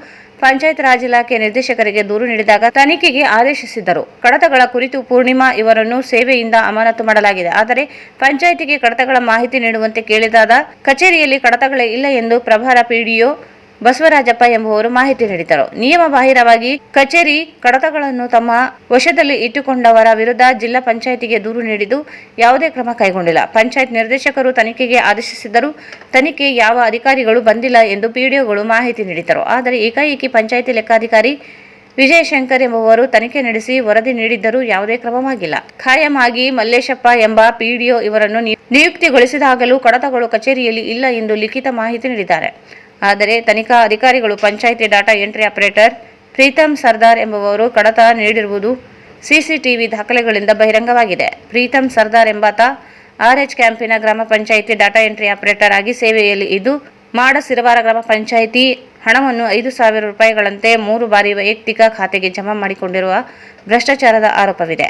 ಪಂಚಾಯತ್ ರಾಜ್ ಇಲಾಖೆ ನಿರ್ದೇಶಕರಿಗೆ ದೂರು ನೀಡಿದಾಗ ತನಿಖೆಗೆ ಆದೇಶಿಸಿದ್ದರು. ಕಡತಗಳ ಕುರಿತು ಪೂರ್ಣಿಮಾ ಇವರನ್ನು ಸೇವೆಯಿಂದ ಅಮಾನತು ಮಾಡಲಾಗಿದೆ. ಆದರೆ ಪಂಚಾಯಿತಿಗೆ ಕಡತಗಳ ಮಾಹಿತಿ ನೀಡುವಂತೆ ಕೇಳಿದಾಗ ಕಚೇರಿಯಲ್ಲಿ ಕಡತಗಳೇ ಇಲ್ಲ ಎಂದು ಪ್ರಭಾರ PDO ಬಸವರಾಜಪ್ಪ ಎಂಬುವರು ಮಾಹಿತಿ ನೀಡಿದರು. ನಿಯಮ ಬಾಹಿರವಾಗಿ ಕಚೇರಿ ಕಡತಗಳನ್ನು ತಮ್ಮ ವಶದಲ್ಲಿ ಇಟ್ಟುಕೊಂಡವರ ವಿರುದ್ಧ ಜಿಲ್ಲಾ ಪಂಚಾಯಿತಿಗೆ ದೂರು ನೀಡಿದ್ದು ಯಾವುದೇ ಕ್ರಮ ಕೈಗೊಂಡಿಲ್ಲ. ಪಂಚಾಯತ್ ನಿರ್ದೇಶಕರು ತನಿಖೆಗೆ ಆದೇಶಿಸಿದ್ದರೂ ತನಿಖೆ ಯಾವ ಅಧಿಕಾರಿಗಳು ಬಂದಿಲ್ಲ ಎಂದು PDOಗಳು ಮಾಹಿತಿ ನೀಡಿದರು. ಆದರೆ ಏಕಾಏಕಿ ಪಂಚಾಯಿತಿ ಲೆಕ್ಕಾಧಿಕಾರಿ ವಿಜಯಶಂಕರ್ ಎಂಬುವರು ತನಿಖೆ ನಡೆಸಿ ವರದಿ ನೀಡಿದ್ದರೂ ಯಾವುದೇ ಕ್ರಮವಾಗಿಲ್ಲ. ಖಾಯಂ ಆಗಿ ಮಲ್ಲೇಶಪ್ಪ ಎಂಬ PDO ಇವರನ್ನು ನಿಯುಕ್ತಿಗೊಳಿಸಿದಾಗಲೂ ಕಡತಗಳು ಕಚೇರಿಯಲ್ಲಿ ಇಲ್ಲ ಎಂದು ಲಿಖಿತ ಮಾಹಿತಿ ನೀಡಿದ್ದಾರೆ. ಆದರೆ ತನಿಖಾ ಅಧಿಕಾರಿಗಳು ಪಂಚಾಯಿತಿ data entry operator Pritam Sardar ಎಂಬುವರು ಕಡತ ನೀಡಿರುವುದು CCTV ದಾಖಲೆಗಳಿಂದ ಬಹಿರಂಗವಾಗಿದೆ. ಪ್ರೀತಮ್ ಸರ್ದಾರ್ ಎಂಬಾತ RH ಕ್ಯಾಂಪಿನ ಗ್ರಾಮ ಪಂಚಾಯಿತಿ ಡಾಟಾ ಎಂಟ್ರಿ ಆಪರೇಟರ್ ಆಗಿ ಸೇವೆಯಲ್ಲಿ ಇದ್ದು ಮಾಡಸಿರವಾರ ಗ್ರಾಮ ಪಂಚಾಯಿತಿ ಹಣವನ್ನು 5,000 ರೂಪಾಯಿಗಳಂತೆ 3 ಬಾರಿ ವೈಯಕ್ತಿಕ ಖಾತೆಗೆ ಜಮಾ ಮಾಡಿಕೊಂಡಿರುವ ಭ್ರಷ್ಟಾಚಾರದ ಆರೋಪವಿದೆ.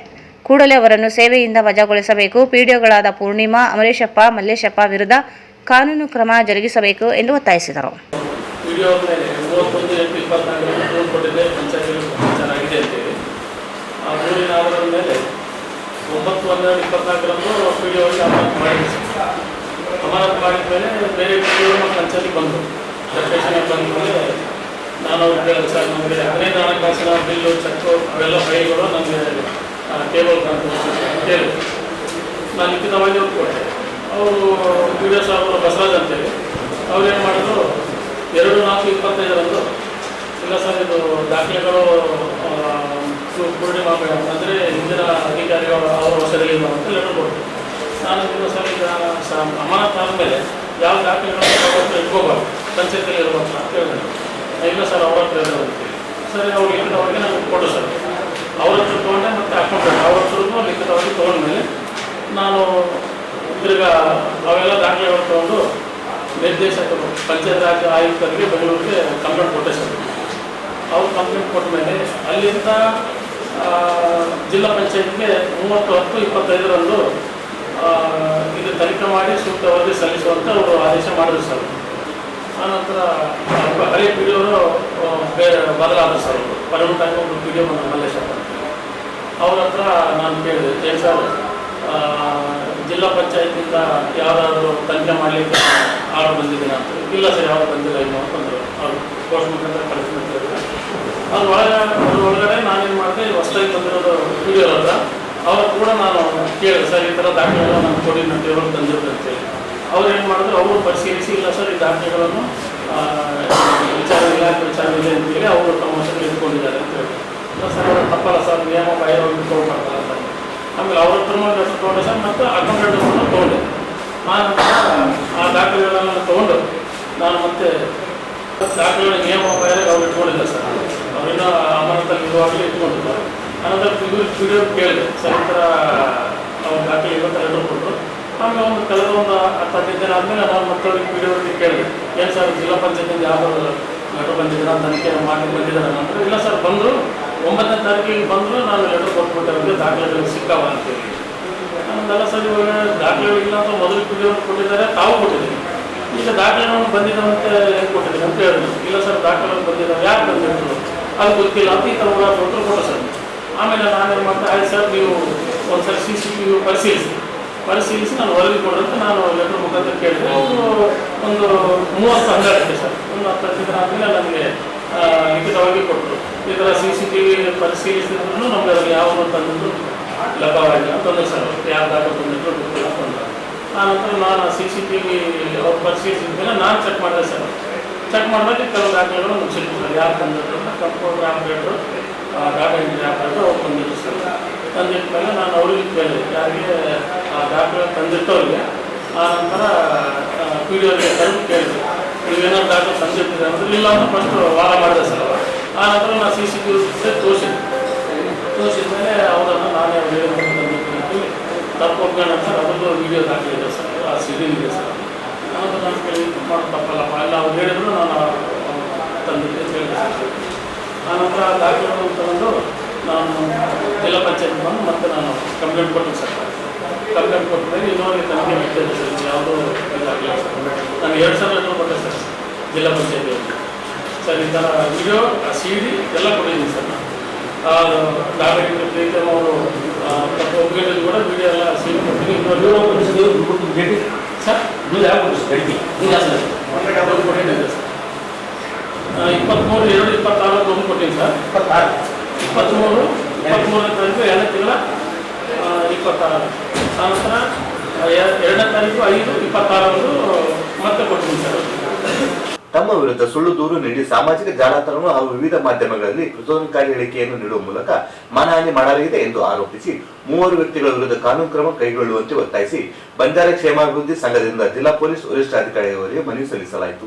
ಕೂಡಲೇ ಅವರನ್ನು ಸೇವೆಯಿಂದ ವಜಾಗೊಳಿಸಬೇಕು. PDOಗಳಾದ ಪೂರ್ಣಿಮಾ, ಅಮರೇಶಪ್ಪ, ಮಲ್ಲೇಶಪ್ಪ ವಿರುದ್ಧ ಕಾನೂನು ಕ್ರಮ ಜರುಗಿಸಬೇಕು ಎಂದು ಒತ್ತಾಯಿಸಿದರು. PDO ಮೇಲೆ 31/8/24 ದೂರು ಕೊಟ್ಟಿದೆ. ಪಂಚಾಯತ್ ಅಂತೇಳಿ ಆ ದೂರಿನ ಆಧಾರದ ಮೇಲೆ 9/12/24 PDOಗೆ ಅಮಾನತು ಮಾಡಿದ್ವಿ ಸರ್. ಅಮಾನತು ಮಾಡಿದ ಮೇಲೆ ಬೇರೆ PDO ಪಂಚಾಯತಿಗೆ ಬಂದರು. ಸ್ಟೇಷನ್ಗೆ ಬಂದ ಮೇಲೆ ನಾನು ಅವ್ರಿಗೆ ಹೇಳಿದೆ, ಸರ್ ನಮಗೆ 15 ಹಣಕಾಸಿನ ಬಿಲ್ಲು ಚೆಕ್ಕು ಅವೆಲ್ಲ ಫೈಲ್ಗಳು ನಮಗೆ ಟೇಬಲ್ ಅಂತ ಹೇಳಿ ನಾನು ಲಿಖಿತವಾಗಿ ಅವ್ರು ಕೊಟ್ಟೆ. ಅವರು PDO ಸಾಹೇಬರು ಬಸವರಾಜ್ ಅಂತೇಳಿ ಅವ್ರು ಏನು ಮಾಡಿದ್ರು, 2/4/25 ಇಲ್ಲ ಸರ್ ಇದು ದಾಖಲೆಗಳು ಪೂರ್ಣಿ ಮಾಡಬೇಡ ಅಂದರೆ ಹಿಂದಿನ ಅಧಿಕಾರಿಗಳು ಅವರ ವಶದಲ್ಲಿ ಅಂತ ಲೆಟರ್ ಕೊಟ್ಟರು. ನಾನು ಇಲ್ಲ ಸರ್ ಈಗ ಅಮಾನತು ಆದಮೇಲೆ ಯಾವ ದಾಖಲೆಗಳು ಇಟ್ಕೋಬಾರ್ದು, ಪಂಚಾಯತಿಯಲ್ಲಿ ಇರಬೇಕು ಅಂತ ಹೇಳಿದೆ. ಇಲ್ಲ ಸರ್ ಅವ್ರ ಹತ್ರ ಇರೋದಕ್ಕೆ ಸರಿ ಅವ್ರು ಲಿಖಿತವಾಗಿ ನಾನು ಕೊಟ್ಟು ಸರ್ ಅವ್ರ ಹತ್ರ ತೊಗೊಂಡೆ ಮತ್ತು ಅಕೌಂಟೆಂಟ್ ಅವ್ರ ಹತ್ರನೂ ಲಿಖಿತವಾಗಿ ತೊಗೊಂಡ್ಮೇಲೆ ನಾನು ತಿರ್ಗಾ ಅವೆಲ್ಲ ದಾಖಲೆಗಳು ತೊಗೊಂಡು ನಿರ್ದೇಶಕರು ಪಂಚಾಯತ್ ರಾಜ್ ಆಯುಕ್ತರಿಗೆ ಬೆಂಗಳೂರಿಗೆ ಕಂಪ್ಲೇಂಟ್ ಕೊಟ್ಟೆ ಸರ್. ಅವ್ರು ಕಂಪ್ಲೇಂಟ್ ಕೊಟ್ಟ ಮೇಲೆ ಅಲ್ಲಿಂದ ಜಿಲ್ಲಾ ಪಂಚಾಯತ್ಗೆ 30/10/25 ಇದು ತನಿಖೆ ಮಾಡಿ ಸೂಕ್ತ ವರದಿ ಸಲ್ಲಿಸುವಂತ ಅವರು ಆದೇಶ ಮಾಡಿದ್ರು ಸರ್. ಆನಂತರ ಹಳೆ PDO ಬೇರೆ ಬದಲಾದರು ಸರ್. ಅವರು ಪರ್ಮನೆಂಟ್ ಆಗಿ ಒಬ್ಬರು PDO ಬಂದರು ಮಲ್ಲೇಶಪ್ಪ. ಅವ್ರ ಹತ್ರ ನಾನು ಕೇಳಿದೆ, ಏನು ಸರ್ ಜಿಲ್ಲಾ ಪಂಚಾಯತಿಂದ ಯಾರಾದರೂ ತನಿಖೆ ಮಾಡಲಿಕ್ಕೆ ಆರ್ಡರ್ ಬಂದಿದ್ದೀನ ಅಂತ. ಇಲ್ಲ ಸರ್ ಯಾರು ಬಂದಿಲ್ಲ ಇನ್ನು ಅಂತಂದರು. ಅವರು ಪೋಸ್ಟ್ ಮುಖಾಂತರ ಕಳಿಸ್ಬೇಕು ಹೇಳಿದ್ರೆ ಅದ್ರ ಒಳಗಡೆ ನಾನೇನು ಮಾಡಿದೆ, ಹೊಸದಾಗಿ ಬಂದಿರೋದು PDO ಹತ್ರ ಅವ್ರು ಕೂಡ ನಾನು ಕೇಳಿದೆ, ಸರ್ ಈ ಥರ ದಾಖಲೆಗಳು ನಾನು ಕೊಡಿ ನನ್ನ ಟೇಬಲ್ ತಂದಿರೋದು ಅಂತೇಳಿ. ಅವ್ರು ಏನು ಮಾಡಿದ್ರು, ಅವರು ಪರಿಶೀಲಿಸಿ ಇಲ್ಲ ಸರ್ ಈ ದಾಖಲೆಗಳನ್ನು ಇಲಾಖೆ ವಿಚಾರ ಇದೆ ಅಂತೇಳಿ ಅವರು ತಮ್ಮ ವಶದಲ್ಲಿ ಇಟ್ಕೊಂಡಿದ್ದಾರೆ ಅಂತ ಹೇಳಿ. ಇಲ್ಲ ಸರ್ ಅವರು ತಪ್ಪಲ್ಲ ಸರ್, ನಿಯಮ ಬಾಹಿರವಾಗಿ ಇಟ್ಕೊಳ್ಬಾರ್ದಲ್ಲ ಅಂತ. ಆಮೇಲೆ ಅವ್ರ ಹತ್ರ ಲೆಟರ್ ತೊಗೊಂಡೆ ಸರ್ ಮತ್ತು ಅಕೌಂಟೆಂಟ್ ತೊಗೊಂಡೆ. ಆನಂತರ ಆ ದಾಖಲೆಗಳನ್ನು ತೊಗೊಂಡು ನಾನು ಮತ್ತೆ ದಾಖಲೆಗಳ ನಿಯಮ ಬಾಹಿರಾಗಿ ಅವ್ರು ಇಟ್ಕೊಂಡಿಲ್ಲ ಸರ್. ಅವರಿನ್ನೂ ಅಮಾನತಲ್ಲಿ ಇರುವಾಗಲೇ ಇಟ್ಕೊಂಡಿದ್ದಾರೆ. ಆನಂತರ PDO ಕೇಳಿದೆ, ಸರ್ ಈ ಥರ ಅವ್ರ ದಾಖಲೆ ಇವತ್ತು ಲೆಟರ್ ಕೊಟ್ಟರು. ಆಮೇಲೆ ಕಳೆದ 10-15 ದಿನ ಆದಮೇಲೆ ನಾನು ಮತ್ತವ್ರಿಗೆ PDO ಕೇಳಿದೆ, ಏನು ಸರ್ ಜಿಲ್ಲಾ ಪಂಚಾಯತಿಂದ ಯಾವ್ದು ಲೆಟರ್ ಬಂದಿದ್ದೀರಾ, ತನಿಖೆ ಮಾಡಿ ಬಂದಿದ್ದಾರೆ ನಂತರ. ಇಲ್ಲ ಸರ್ ಬಂದರು, 9ನೇ ತಾರೀಕಿಗೆ ಬಂದರು, ನಾನು ಲೆಟರ್ ಕೊಟ್ಬಿಟ್ಟೆ ಅವ್ರಿಗೆ ದಾಖಲೆಗಳು ಸಿಕ್ಕಾವ ಅಂತೇಳಿ. ನನ್ನದೆಲ್ಲ ಸರ್ ಇವಾಗ ದಾಖಲೆಗಳು ಇಲ್ಲ ಅಂತ ಮೊದಲು PDO ಕೊಟ್ಟಿದ್ದಾರೆ, ತಾವು ಕೊಟ್ಟಿದ್ದೀನಿ. ಈಗ ದಾಖಲೆಗಳು ಬಂದಿದ್ದಾವಂತೆ ಹೆಂಗೆ ಕೊಟ್ಟಿದ್ದೀನಿ ಅಂತ ಹೇಳಿದ್ರು. ಇಲ್ಲ ಸರ್ ದಾಖಲೆಗಳು ಬಂದಿದ್ದಾವೆ, ಯಾರು ಬಂದಿದ್ರು ಅದು ಗೊತ್ತಿಲ್ಲ ಅಂತ ಈ ಥರ ಉತ್ತರ ಕೊಟ್ಟು ಸರ್. ಆಮೇಲೆ ನಾನೇನು ಮಾಡ್ದೆ, ಆಯ್ತು ಸರ್ ನೀವು ಒಂದ್ಸರಿ CCTV ಪರಿಶೀಲಿಸಿ ನಾನು ವರದಿ ಕೊಡೋದು ನಾನು ಲೆಟರ್ ಮುಖಾಂತರ ಕೇಳಿದೆ. ಅವರು ಒಂದು 30 ಸರ್, ಒಂದು 10 ದಿನ ಆದಮೇಲೆ ನನಗೆ ಲಿಖಿತವಾಗಿ ಕೊಟ್ಟರು. ಈ ಥರ CCTV ಪರಿಶೀಲಿಸಿದ್ರು ನಮಗೆ ಅದರಲ್ಲಿ ಯಾವ ತಂದಿದ್ದು ಲಭ್ಯವಾಗಿಲ್ಲ ಅಂತಂದ್ರೆ ಸರ್, ಯಾರು ದಾಖಲೆ ತಂದಿದ್ರು ಗೊತ್ತಿಲ್ಲ ಅಂತಂದ್ರೆ. ಆನಂತರ ನಾನು CCTV ಅವ್ರು ಪರಿಶೀಲಿಸಿದ ಮೇಲೆ ನಾನು ಚೆಕ್ ಮಾಡಿದೆ ಸರ್. ಚೆಕ್ ಮಾಡಿದಾಗ ಕೆಲವು ದಾಖಲೆಗಳು ಮುಗಿಸಿದ್ರು ಸರ್. ಯಾರು ತಂದಿದ್ರು ಅಂತ computer operator, data entry operator ಅವ್ರು ತಂದಿದ್ರು ಸರ್. ತಂದಿಟ್ಟ ಮೇಲೆ ನಾನು ಅವ್ರಿಗೆ ಕೇಳಿದೆ, ಯಾರಿಗೆ ಆ ದಾಖಲೆ ತಂದಿಟ್ಟವ್ರಿಗೆ. ಆನಂತರ PDOಗೆ ತಂದು ಕೇಳಿದೆ, ನೀವೇನಾದ್ರು ದಾಖಲೆ ತಂದಿರ್ತೀರ ಅಂದ್ರೆ ಇಲ್ಲ ಅಂತ ಫಸ್ಟ್ ವಾದ ಮಾಡಿದೆ ಸರ್. ಆನಂತರ ನಾನು CCTV ತೋರಿಸಿದ ಮೇಲೆ ಅವರನ್ನು ನಾನೇ ತಂದಿರ್ತೀನಿ ಅಂತೇಳಿ ತಪ್ಪು ಒಪ್ಕೊಂಡ ಸರ್. ಅದರದ್ದು ವಿಡಿಯೋ ದಾಖಲೆ ಇದೆ ಸರ್, ಆ CD ಇದೆ ಸರ್. ಆನಂತರ ನಾನು ಕೇಳಿ ಮಾಡೋದು ತಪ್ಪಲ್ಲಪ್ಪ, ಎಲ್ಲ ಅವ್ರು ಹೇಳಿದ್ರು ನಾನು ತಂದಿದ್ದೆ ಅಂತ ಹೇಳಿದೆ ಸರ್. ಆನಂತರ ಆ ದಾಖಲೆಗಳನ್ನು ತಗೊಂಡು ನಾನು ಜಿಲ್ಲಾ ಪಂಚಾಯತ್ ಬಂದು ಮತ್ತೆ ನಾನು ಕಂಪ್ಲೇಂಟ್ ಕೊಟ್ಟು ಸರ್. ಕಂಪ್ಲೇಂಟ್ ಕೊಟ್ಟ ಮೇಲೆ ಇನ್ನೊಂದು ತನಿಖೆ ಮಾಡ್ತಿದ್ದೆ ಸರ್. ಯಾವುದೂ ಇದಾಗಲಿಲ್ಲ ಸರ್. ನಾನು 2 ಸಲ ಲೆಟರ್ ಕೊಟ್ಟೆ ಸರ್ ಜಿಲ್ಲಾ ಪಂಚಾಯತಿಯಲ್ಲಿ ಸರ್. ಈ ಥರ ವಿಡಿಯೋ CD ಎಲ್ಲ ಕೊಟ್ಟಿದ್ದೀನಿ ಸರ್. ನಾನು ಡಾಕ್ಟರ್ ಪ್ರೀತಮ್ ಅವರು ಒಪ್ಪಿಗೆಯಲ್ಲಿ ಕೂಡ ವಿಡಿಯೋ ಎಲ್ಲ CD ಕೊಟ್ಟಿದ್ದೀನಿ. ಸರ್ ನೀವು ಯಾವ ಇಲ್ಲ ಸರ್, ಕೊಟ್ಟಿದ್ದೆ ಸರ್. 23/2/26 ಒಂದು ಕೊಟ್ಟಿದ್ದೀನಿ ಸರ್. 23ನೇ ತಾರೀಕು 2ನೇ ತಿಂಗಳ 26. ಆನಂತರ 2ನೇ ತಾರೀಕು 5/26 ಮತ್ತೆ ಕೊಟ್ಟಿದ್ದೀನಿ ಸರ್. ತಮ್ಮ ವಿರುದ್ಧ ಸುಳ್ಳು ದೂರು ನೀಡಿ ಸಾಮಾಜಿಕ ಜಾಲತಾಣ ಹಾಗೂ ವಿವಿಧ ಮಾಧ್ಯಮಗಳಲ್ಲಿ ಪ್ರಚೋದನಕಾರಿ ಹೇಳಿಕೆಯನ್ನು ನೀಡುವ ಮೂಲಕ ಮಾನಹಾನಿ ಮಾಡಲಾಗಿದೆ ಎಂದು ಆರೋಪಿಸಿ 3 ವ್ಯಕ್ತಿಗಳ ವಿರುದ್ಧ ಕಾನೂನು ಕ್ರಮ ಕೈಗೊಳ್ಳುವಂತೆ ಒತ್ತಾಯಿಸಿ ಬಂಜಾರ ಕ್ಷೇಮಾಭಿವೃದ್ಧಿ ಸಂಘದಿಂದ ಜಿಲ್ಲಾ ಪೊಲೀಸ್ ವರಿಷ್ಠಾಧಿಕಾರಿಯವರಿಗೆ ಮನವಿ ಸಲ್ಲಿಸಲಾಯಿತು.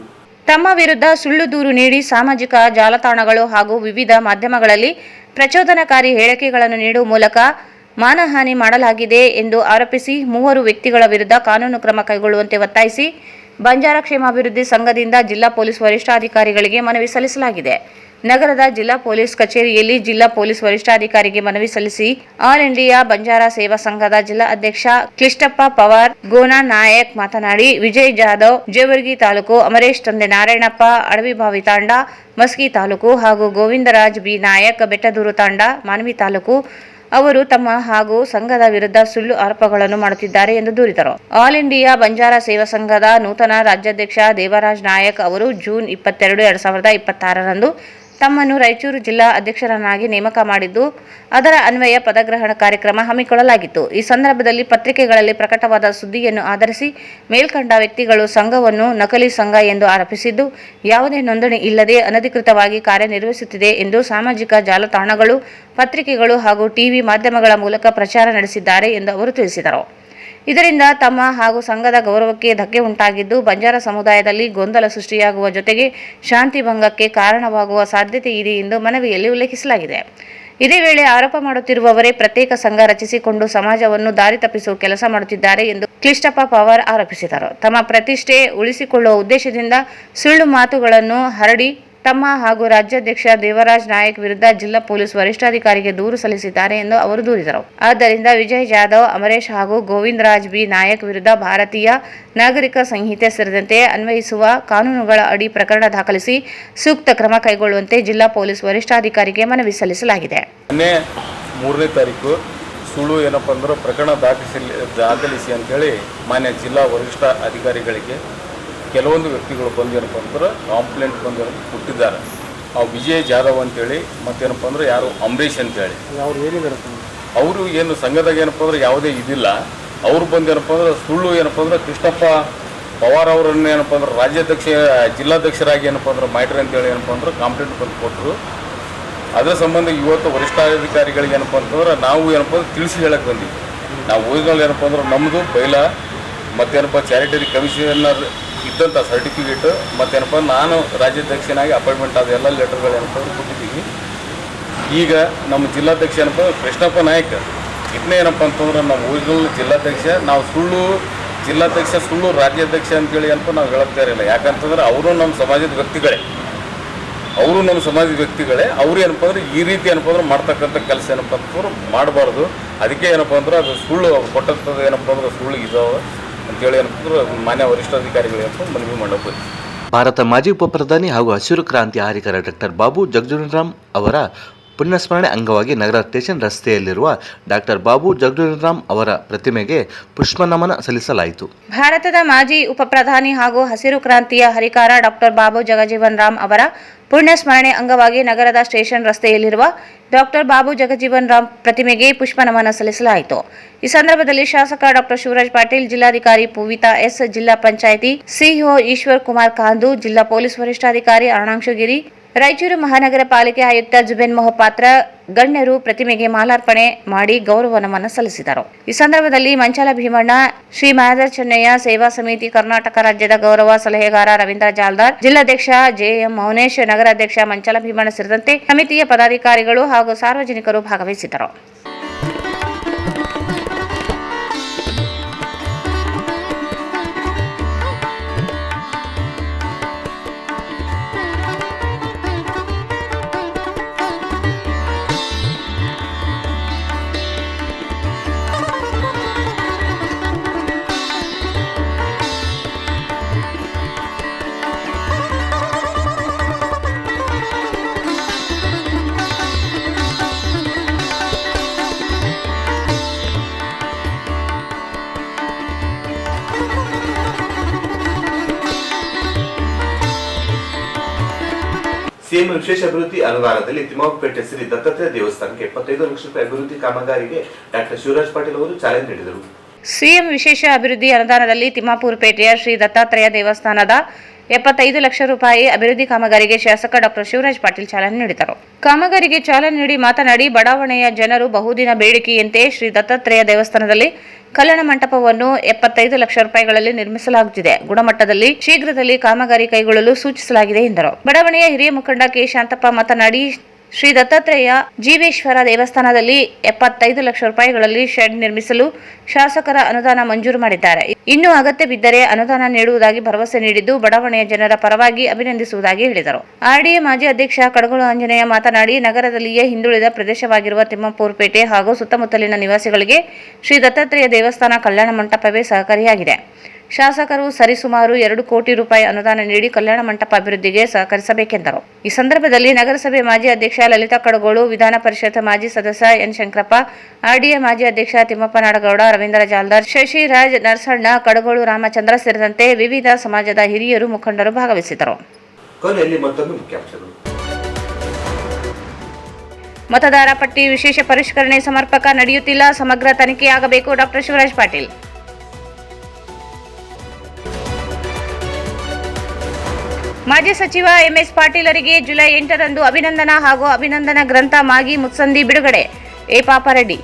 ತಮ್ಮ ವಿರುದ್ಧ ಸುಳ್ಳು ದೂರು ನೀಡಿ ಸಾಮಾಜಿಕ ಜಾಲತಾಣಗಳು ಹಾಗೂ ವಿವಿಧ ಮಾಧ್ಯಮಗಳಲ್ಲಿ ಪ್ರಚೋದನಕಾರಿ ಹೇಳಿಕೆಗಳನ್ನು ನೀಡುವ ಮೂಲಕ ಮಾನಹಾನಿ ಮಾಡಲಾಗಿದೆ ಎಂದು ಆರೋಪಿಸಿ 3 ವ್ಯಕ್ತಿಗಳ ವಿರುದ್ಧ ಕಾನೂನು ಕ್ರಮ ಕೈಗೊಳ್ಳುವಂತೆ ಒತ್ತಾಯಿಸಿ ಬಂಜಾರ ಕ್ಷೇಮಾಭಿವೃದ್ಧಿ ಸಂಘದಿಂದ ಜಿಲ್ಲಾ ಪೊಲೀಸ್ ವರಿಷ್ಠಾಧಿಕಾರಿಗಳಿಗೆ ಮನವಿ ಸಲ್ಲಿಸಲಾಗಿದೆ. ನಗರದ ಜಿಲ್ಲಾ ಪೊಲೀಸ್ ಕಚೇರಿಯಲ್ಲಿ ಜಿಲ್ಲಾ ಪೊಲೀಸ್ ವರಿಷ್ಠಾಧಿಕಾರಿಗೆ ಮನವಿ ಸಲ್ಲಿಸಿ ಆಲ್ ಇಂಡಿಯಾ ಬಂಜಾರ ಸೇವಾ ಸಂಘದ ಜಿಲ್ಲಾ ಅಧ್ಯಕ್ಷ ಕ್ಲಿಷ್ಟಪ್ಪ ಪವಾರ್ ಗೋನಾ ನಾಯಕ್ ಮಾತನಾಡಿ, ವಿಜಯ್ ಜಾಧವ್ ಜೇವರ್ಗಿ ತಾಲೂಕು, ಅಮರೇಶ್ ತಂದೆ ನಾರಾಯಣಪ್ಪ ಅಡವಿಬಾವಿ ತಾಂಡ ಮಸ್ಕಿ ತಾಲೂಕು ಹಾಗೂ ಗೋವಿಂದರಾಜ್ ಬಿ ನಾಯಕ್ ಬೆಟ್ಟದೂರು ತಾಂಡ ಮಾನ್ವಿ ತಾಲೂಕು ಅವರು ತಮ್ಮ ಹಾಗೂ ಸಂಘದ ವಿರುದ್ಧ ಸುಳ್ಳು ಆರೋಪಗಳನ್ನು ಮಾಡುತ್ತಿದ್ದಾರೆ ಎಂದು ದೂರಿದರು. ಆಲ್ ಇಂಡಿಯಾ ಬಂಜಾರ ಸೇವಾ ಸಂಘದ ನೂತನ ರಾಜ್ಯಾಧ್ಯಕ್ಷ ದೇವರಾಜ್ ನಾಯಕ್ ಅವರು ಜೂನ್ 22, 2026ರಂದು ತಮ್ಮನ್ನು ರಾಯಚೂರು ಜಿಲ್ಲಾ ಅಧ್ಯಕ್ಷರನ್ನಾಗಿ ನೇಮಕ ಮಾಡಿದ್ದು, ಅದರ ಅನ್ವಯ ಪದಗ್ರಹಣ ಕಾರ್ಯಕ್ರಮ ಹಮ್ಮಿಕೊಳ್ಳಲಾಗಿತ್ತು. ಈ ಸಂದರ್ಭದಲ್ಲಿ ಪತ್ರಿಕೆಗಳಲ್ಲಿ ಪ್ರಕಟವಾದ ಸುದ್ದಿಯನ್ನು ಆಧರಿಸಿ ಮೇಲ್ಕಂಡ ವ್ಯಕ್ತಿಗಳು ಸಂಘವನ್ನು ನಕಲಿ ಸಂಘ ಎಂದು ಆರೋಪಿಸಿದ್ದು, ಯಾವುದೇ ನೋಂದಣಿ ಇಲ್ಲದೆ ಅನಧಿಕೃತವಾಗಿ ಕಾರ್ಯನಿರ್ವಹಿಸುತ್ತಿದೆ ಎಂದು ಸಾಮಾಜಿಕ ಜಾಲತಾಣಗಳು, ಪತ್ರಿಕೆಗಳು ಹಾಗೂ ಟಿವಿ ಮಾಧ್ಯಮಗಳ ಮೂಲಕ ಪ್ರಚಾರ ನಡೆಸಿದ್ದಾರೆ ಎಂದು ಅವರು ತಿಳಿಸಿದರು. ಇದರಿಂದ ತಮ್ಮ ಹಾಗೂ ಸಂಘದ ಗೌರವಕ್ಕೆ ಧಕ್ಕೆ ಉಂಟಾಗಿದ್ದು, ಬಂಜಾರ ಸಮುದಾಯದಲ್ಲಿ ಗೊಂದಲ ಸೃಷ್ಟಿಯಾಗುವ ಜೊತೆಗೆ ಶಾಂತಿ ಭಂಗಕ್ಕೆ ಕಾರಣವಾಗುವ ಸಾಧ್ಯತೆ ಇದೆ ಎಂದು ಮನವಿಯಲ್ಲಿ ಉಲ್ಲೇಖಿಸಲಾಗಿದೆ. ಇದೇ ವೇಳೆ ಆರೋಪ ಮಾಡುತ್ತಿರುವವರೇ ಪ್ರತ್ಯೇಕ ಸಂಘ ರಚಿಸಿಕೊಂಡು ಸಮಾಜವನ್ನು ದಾರಿ ತಪ್ಪಿಸುವ ಕೆಲಸ ಮಾಡುತ್ತಿದ್ದಾರೆ ಎಂದು ಕ್ಲಿಷ್ಟಪ್ಪ ಪವಾರ್ ಆರೋಪಿಸಿದರು. ತಮ್ಮ ಪ್ರತಿಷ್ಠೆ ಉಳಿಸಿಕೊಳ್ಳುವ ಉದ್ದೇಶದಿಂದ ಸುಳ್ಳು ಮಾತುಗಳನ್ನು ಹರಡಿ ತಮ್ಮ ಹಾಗೂ ರಾಜ್ಯಾಧ್ಯಕ್ಷ ದೇವರಾಜ್ ನಾಯಕ್ ವಿರುದ್ಧ ಜಿಲ್ಲಾ ಪೊಲೀಸ್ ವರಿಷ್ಠಾಧಿಕಾರಿಗೆ ದೂರು ಸಲ್ಲಿಸಿದ್ದಾರೆ ಎಂದು ಅವರು ದೂರಿದರು. ಆದ್ದರಿಂದ ವಿಜಯ್ ಜಾಧವ್, ಅಮರೇಶ್ ಹಾಗೂ ಗೋವಿಂದರಾಜ್ ಬಿ ನಾಯಕ್ ವಿರುದ್ಧ ಭಾರತೀಯ ನಾಗರಿಕ ಸಂಹಿತೆ ಸೇರಿದಂತೆ ಅನ್ವಯಿಸುವ ಕಾನೂನುಗಳ ಅಡಿ ಪ್ರಕರಣ ದಾಖಲಿಸಿ ಸೂಕ್ತ ಕ್ರಮ ಕೈಗೊಳ್ಳುವಂತೆ ಜಿಲ್ಲಾ ಪೊಲೀಸ್ ವರಿಷ್ಠಾಧಿಕಾರಿಗೆ ಮನವಿ ಸಲ್ಲಿಸಲಾಗಿದೆ. 3ನೇ ತಾರೀಕು ಸುಳ್ಳು ಏನಪ್ಪ ಅಂದ್ರೆ ಪ್ರಕರಣ ದಾಖಲಿಸಿ ಅಂತೇಳಿ ಮಾನ್ಯ ಜಿಲ್ಲಾ ವರಿಷ್ಠ ಅಧಿಕಾರಿಗಳಿಗೆ ಕೆಲವೊಂದು ವ್ಯಕ್ತಿಗಳು ಬಂದೇನಪ್ಪ ಅಂದ್ರೆ ಕಾಂಪ್ಲೇಂಟ್ ಕೊಟ್ಟಿದ್ದಾರೆ. ವಿಜಯ್ ಜಾಧವ್ ಅಂತೇಳಿ ಮತ್ತೇನಪ್ಪ ಅಂದ್ರೆ ಯಾರು ಅಮರೇಶ್ ಅಂತೇಳಿ ಅವರು ಏನು ಸಂಘದಾಗ ಏನಪ್ಪ ಅಂದ್ರೆ ಯಾವುದೇ ಇದಿಲ್ಲ. ಅವರು ಬಂದೇನಪ್ಪ ಅಂದ್ರೆ ಸುಳ್ಳು ಏನಪ್ಪ ಅಂದ್ರೆ ಕ್ಲಿಷ್ಟಪ್ಪ ಪವಾರ್ ಅವರನ್ನು ಏನಪ್ಪ ಅಂದ್ರೆ ಜಿಲ್ಲಾಧ್ಯಕ್ಷರಾಗಿ ಏನಪ್ಪ ಅಂದ್ರೆ ಮಾಡ್ರಿ ಅಂತೇಳಿ ಏನಪ್ಪ ಅಂದ್ರೆ ಕಾಂಪ್ಲೇಂಟ್ ಬಂದು ಕೊಟ್ಟರು. ಅದರ ಸಂಬಂಧ ಇವತ್ತು ವರಿಷ್ಠಾಧಿಕಾರಿಗಳಿಗೆ ಏನಪ್ಪ ಅಂತಂದ್ರೆ ನಾವು ಏನಪ್ಪ ಅಂದ್ರೆ ತಿಳಿಸಿ ಹೇಳಕ್ಕೆ ಬಂದಿದ್ವಿ. ನಾವು ಓದಿನಲ್ಲಿ ಏನಪ್ಪ ಅಂದ್ರೆ ನಮ್ಮದು ಬೈಲ ಮತ್ತೇನಪ್ಪ ಚಾರಿಟರಿ ಕಮಿಷನರ್ ಇದ್ದಂಥ ಸರ್ಟಿಫಿಕೇಟು ಮತ್ತೇನಪ್ಪ ನಾನು ರಾಜ್ಯಾಧ್ಯಕ್ಷನಾಗಿ ಅಪಾಯಿಂಟ್ಮೆಂಟ್ ಆದ ಎಲ್ಲ ಲೆಟರ್ಗಳು ಏನಪ್ಪ ಕೊಟ್ಟಿದ್ದೀವಿ. ಈಗ ನಮ್ಮ ಜಿಲ್ಲಾಧ್ಯಕ್ಷ ಏನಪ್ಪ ಕೃಷ್ಣಪ್ಪ ನಾಯಕ್ ಇದನ್ನೇ ಏನಪ್ಪ ಅಂತಂದ್ರೆ ನಾವು ಒರಿಜಿನಲ್ ಜಿಲ್ಲಾಧ್ಯಕ್ಷ, ನಾವು ಜಿಲ್ಲಾಧ್ಯಕ್ಷ ಸುಳ್ಳು ರಾಜ್ಯಾಧ್ಯಕ್ಷ ಅಂತೇಳಿ ಏನಪ್ಪ ನಾವು ಹೇಳಕ್ತಾ ಇರಲಿಲ್ಲ. ಯಾಕಂತಂದ್ರೆ ಅವರು ನಮ್ಮ ಸಮಾಜದ ವ್ಯಕ್ತಿಗಳೇ ಅವರು ಏನಪ್ಪ ಅಂದ್ರೆ ಈ ರೀತಿ ಏನಪ್ಪ ಅಂದ್ರೆ ಮಾಡ್ತಕ್ಕಂಥ ಕೆಲಸ ಏನಪ್ಪ ಅಂತಂದ್ರೆ ಮಾಡಬಾರ್ದು. ಅದಕ್ಕೆ ಏನಪ್ಪ ಅಂದ್ರೆ ಅದು ಸುಳ್ಳು ಕೊಟ್ಟಂಥದ್ದು ಏನಪ್ಪ ಅಂದ್ರೆ ಸುಳ್ಳು ಇದಾವೆ ಅಂತೇಳಿ ಏನಂದ್ರೆ ಮಾನ್ಯ ವರಿಷ್ಠಾಧಿಕಾರಿಗಳು ಏನಪ್ಪ ಮನವಿ ಮಾಡಬೇಕು. ಭಾರತ ಮಾಜಿ ಉಪಪ್ರಧಾನಿ ಹಾಗೂ ಹಸಿರು ಕ್ರಾಂತಿ ಹಾರಿಕರ ಡಾಕ್ಟರ್ ಬಾಬು ಜಗಜೀವನರಾಮ್ ಅವರ ಪುಣ್ಯಸ್ಮರಣೆ ಅಂಗವಾಗಿ ನಗರ ಸ್ಟೇಷನ್ ರಸ್ತೆಯಲ್ಲಿರುವ ಡಾಕ್ಟರ್ ಬಾಬು ಜಗಜೀವನರಾಮ್ ಅವರ ಪ್ರತಿಮೆಗೆ ಪುಷ್ಪನಮನ ಸಲ್ಲಿಸಲಾಯಿತು. ಭಾರತದ ಮಾಜಿ ಉಪಪ್ರಧಾನಿ ಹಾಗೂ ಹಸಿರು ಕ್ರಾಂತಿಯ ಹರಿಕಾರ ಡಾಕ್ಟರ್ ಬಾಬು ಜಗಜೀವನ್ ರಾಮ್ ಅವರ ಪುಣ್ಯಸ್ಮರಣೆ ಅಂಗವಾಗಿ ನಗರದ ಸ್ಟೇಷನ್ ರಸ್ತೆಯಲ್ಲಿರುವ ಡಾಕ್ಟರ್ ಬಾಬು ಜಗಜೀವನ್ ರಾಮ್ ಪ್ರತಿಮೆಗೆ ಪುಷ್ಪನಮನ ಸಲ್ಲಿಸಲಾಯಿತು. ಈ ಸಂದರ್ಭದಲ್ಲಿ ಶಾಸಕ ಡಾಕ್ಟರ್ ಶಿವರಾಜ್ ಪಾಟೀಲ್, ಜಿಲ್ಲಾಧಿಕಾರಿ ಪೂವಿತಾ ಎಸ್, ಜಿಲ್ಲಾ ಪಂಚಾಯಿತಿ ಸಿಇಒ ಈಶ್ವರ್ ಕುಮಾರ್ ಕಾಂದು, ಜಿಲ್ಲಾ ಪೊಲೀಸ್ ವರಿಷ್ಠಾಧಿಕಾರಿ ಅರುಣಾಂಶುಗಿರಿ, ರಾಯಚೂರು ಮಹಾನಗರ ಪಾಲಿಕೆ ಆಯುಕ್ತ ಜುಬೇನ್ ಮೊಹಪಾತ್ರ ಗಣ್ಯರು ಪ್ರತಿಮೆಗೆ ಮಾಲಾರ್ಪಣೆ ಮಾಡಿ ಗೌರವ ನಮನ ಸಲ್ಲಿಸಿದರು. ಈ ಸಂದರ್ಭದಲ್ಲಿ ಮಂಚಾಲ ಭೀಮಣ್ಣ, ಶ್ರೀ ಮಹೇಂದ್ರ ಚೆನ್ನಯ್ಯ, ಸೇವಾ ಸಮಿತಿ ಕರ್ನಾಟಕ ರಾಜ್ಯದ ಗೌರವ ಸಲಹೆಗಾರ ರವೀಂದ್ರ ಜಾಲ್ದಾರ್, ಜಿಲ್ಲಾಧ್ಯಕ್ಷ ಜೆಎಂ ಮೌನೇಶ್, ನಗರಾಧ್ಯಕ್ಷ ಮಂಚಾಲ ಭೀಮಣ್ಣ ಸೇರಿದಂತೆ ಸಮಿತಿಯ ಪದಾಧಿಕಾರಿಗಳು ಹಾಗೂ ಸಾರ್ವಜನಿಕರು ಭಾಗವಹಿಸಿದ್ದರು. ಸಿಎಂ ವಿಶೇಷ ಅಭಿವೃದ್ಧಿ ಅನುದಾನದಲ್ಲಿ ತಿಮ್ಮಾಪೇಟೆ ಶ್ರೀ ದತ್ತಾತ್ರೇಯ ದೇವಸ್ಥಾನಕ್ಕೆ 75 ಲಕ್ಷ ರೂಪಾಯಿ ಅಭಿವೃದ್ಧಿ ಕಾಮಗಾರಿಗೆ ಡಾಕ್ಟರ್ ಶಿವರಾಜ್ ಪಾಟೀಲ್ ಅವರು ಚಾಲನೆ ನೀಡಿದರು. ಸಿಎಂ ವಿಶೇಷ ಅಭಿವೃದ್ಧಿ ಅನುದಾನದಲ್ಲಿ ತಿಮ್ಮಾಪುರಪೇಟೆಯ ಶ್ರೀ ದತ್ತಾತ್ರೇಯ ದೇವಸ್ಥಾನದ 75 ಲಕ್ಷ ರೂಪಾಯಿ ಅಭಿವೃದ್ಧಿ ಕಾಮಗಾರಿಗೆ ಶಾಸಕ ಡಾಕ್ಟರ್ ಶಿವರಾಜ್ ಪಾಟೀಲ್ ಚಾಲನೆ ನೀಡಿದರು. ಕಾಮಗಾರಿಗೆ ಚಾಲನೆ ನೀಡಿ ಮಾತನಾಡಿ, ಬಡಾವಣೆಯ ಜನರು ಬಹುದಿನ ಬೇಡಿಕೆಯಂತೆ ಶ್ರೀ ದತ್ತಾತ್ರೇಯ ದೇವಸ್ಥಾನದಲ್ಲಿ ಕಲ್ಯಾಣ ಮಂಟಪವನ್ನು 75 ಲಕ್ಷ ರೂಪಾಯಿಗಳಲ್ಲಿ ನಿರ್ಮಿಸಲಾಗುತ್ತಿದೆ. ಗುಣಮಟ್ಟದಲ್ಲಿ ಶೀಘ್ರದಲ್ಲಿ ಕಾಮಗಾರಿ ಕೈಗೊಳ್ಳಲು ಸೂಚಿಸಲಾಗಿದೆ ಎಂದರು. ಬಡಾವಣೆಯ ಹಿರಿಯ ಮುಖಂಡ ಕೆ ಶಾಂತಪ್ಪ ಮಾತನಾಡಿ, ಶ್ರೀ ದತ್ತಾತ್ರೇಯ ಜೀವೇಶ್ವರ ದೇವಸ್ಥಾನದಲ್ಲಿ 75 ಲಕ್ಷ ರೂಪಾಯಿಗಳಲ್ಲಿ ಶೆಡ್ ನಿರ್ಮಿಸಲು ಶಾಸಕರ ಅನುದಾನ ಮಂಜೂರು ಮಾಡಿದ್ದಾರೆ. ಇನ್ನು ಅಗತ್ಯ ಬಿದ್ದರೆ ಅನುದಾನ ನೀಡುವುದಾಗಿ ಭರವಸೆ ನೀಡಿದ್ದು, ಬಡಾವಣೆಯ ಜನರ ಪರವಾಗಿ ಅಭಿನಂದಿಸುವುದಾಗಿ ಹೇಳಿದರು. ಆರ್ಡಿಎ ಮಾಜಿ ಅಧ್ಯಕ್ಷ ಕಡಗೋಳು ಆಂಜನೇಯ ಮಾತನಾಡಿ, ನಗರದಲ್ಲಿಯೇ ಹಿಂದುಳಿದ ಪ್ರದೇಶವಾಗಿರುವ ತಿಮ್ಮಾಪುರಪೇಟೆ ಹಾಗೂ ಸುತ್ತಮುತ್ತಲಿನ ನಿವಾಸಿಗಳಿಗೆ ಶ್ರೀ ದತ್ತಾತ್ರೇಯ ದೇವಸ್ಥಾನ ಕಲ್ಯಾಣ ಮಂಟಪವೇ ಸಹಕಾರಿಯಾಗಿದೆ. ಶಾಸಕರು ಸರಿಸುಮಾರು 2 ಕೋಟಿ ರೂಪಾಯಿ ಅನುದಾನ ನೀಡಿ ಕಲ್ಯಾಣ ಮಂಟಪ ಅಭಿವೃದ್ಧಿಗೆ ಸಹಕರಿಸಬೇಕೆಂದರು. ಈ ಸಂದರ್ಭದಲ್ಲಿ ನಗರಸಭೆ ಮಾಜಿ ಅಧ್ಯಕ್ಷ ಲಲಿತಾ ಕಡಗೋಳು, ವಿಧಾನ ಪರಿಷತ್ ಮಾಜಿ ಸದಸ್ಯ ಎನ್ ಶಂಕರಪ್ಪ, ಆರ್ಡಿಎ ಮಾಜಿ ಅಧ್ಯಕ್ಷ ತಿಮ್ಮಪ್ಪ ನಾಡಗೌಡ, ರವೀಂದ್ರ ಜಾಲ್ದಾರ್, ಶಶಿರಾಜ್ ನರಸಣ್ಣ, ಕಡಗೋಳು ರಾಮಚಂದ್ರ ಸೇರಿದಂತೆ ವಿವಿಧ ಸಮಾಜದ ಹಿರಿಯರು, ಮುಖಂಡರು ಭಾಗವಹಿಸಿದರು. ಕೊನೆಯಲ್ಲಿ ಮತ್ತೊಮ್ಮೆ ಮುಖ್ಯಾಂಶಗಳು. ಮತದಾರ ಪಟ್ಟಿ ವಿಶೇಷ ಪರಿಷ್ಕರಣೆ ಸಮರ್ಪಕ ನಡೆಯುತ್ತಿಲ್ಲ, ಸಮಗ್ರ ತನಿಖೆಯಾಗಬೇಕು. ಡಾಕ್ಟರ್ ಶಿವರಾಜ್ ಪಾಟೀಲ್. ಮಾಜಿ ಸಚಿವ ಎಂಎಸ್ ಪಾಟೀಲರಿಗೆ ಜುಲೈ 8ರಂದು ಅಭಿನಂದನಾ ಹಾಗೂ ಅಭಿನಂದನಾ ಗ್ರಂಥ ಮಾಗಿ ಮುತ್ಸಂದಿ ಬಿಡುಗಡೆ. ಎ ಪಾಪರೆಡ್ಡಿ.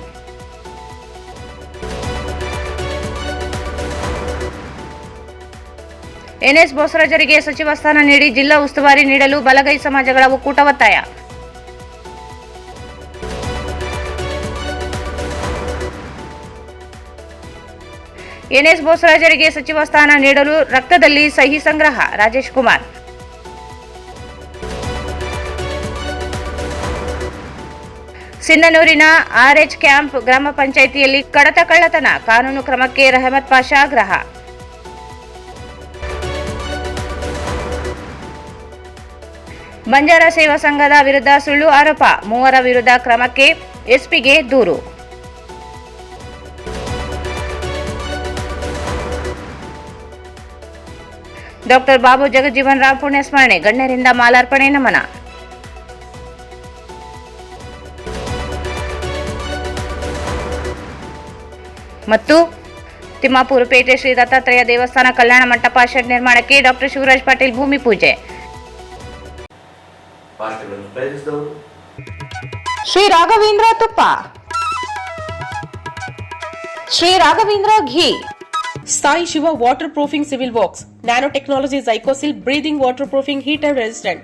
ಎನ್ಎಸ್ ಬೋಸರಾಜರಿಗೆ ಸಚಿವ ಸ್ಥಾನ ನೀಡಿ ಜಿಲ್ಲಾ ಉಸ್ತುವಾರಿ ನೀಡಲು ಬಲಗೈ ಸಮಾಜಗಳ ಒಕ್ಕೂಟ ಒತ್ತಾಯ. ಎನ್ಎಸ್ ಬೋಸರಾಜರಿಗೆ ಸಚಿವ ಸ್ಥಾನ ನೀಡಲು ರಕ್ತದಲ್ಲಿ ಸಹಿ ಸಂಗ್ರಹ. ರಾಜೇಶ್ ಕುಮಾರ್. ಸಿಂಧನೂರಿನ ಆರ್ಎಚ್ ಕ್ಯಾಂಪ್ ಗ್ರಾಮ ಪಂಚಾಯಿತಿಯಲ್ಲಿ ಕಡತ ಕಳ್ಳತನ, ಕಾನೂನು ಕ್ರಮಕ್ಕೆ ರಹಮತ್ ಪಾಷಾ ಆಗ್ರಹ. ಬಂಜಾರ ಸೇವಾ ಸಂಘದ ವಿರುದ್ಧ ಸುಳ್ಳು ಆರೋಪ, 3 ವಿರುದ್ಧ ಕ್ರಮಕ್ಕೆ ಎಸ್ಪಿಗೆ ದೂರು. ಡಾಕ್ಟರ್ ಬಾಬು ಜಗಜೀವನ್ ರಾಮ್ ಪುಣ್ಯ ಸ್ಮರಣೆ, ಗಣ್ಯರಿಂದ ಮಾಲಾರ್ಪಣೆ ನಮನ. ಮತ್ತು ತಿಮ್ಮಾಪುರ ಪೇಟೆ ಶ್ರೀ ದತ್ತಾತ್ರೇಯ ದೇವಸ್ಥಾನ ಕಲ್ಯಾಣ ಮಂಟಪ ಶೆಡ್ ನಿರ್ಮಾಣಕ್ಕೆ ಡಾಕ್ಟರ್ ಶಿವರಾಜ್ ಪಾಟೀಲ್ ಭೂಮಿ ಪೂಜೆ. ಶ್ರೀ ರಾಘವೇಂದ್ರ ತುಪ್ಪ, ಶ್ರೀ ರಾಘವೇಂದ್ರ ಘೀ, Sai Shiva Waterproofing Civil Works, Nanotechnology Zycosil Breathing Waterproofing Heat and Resistant.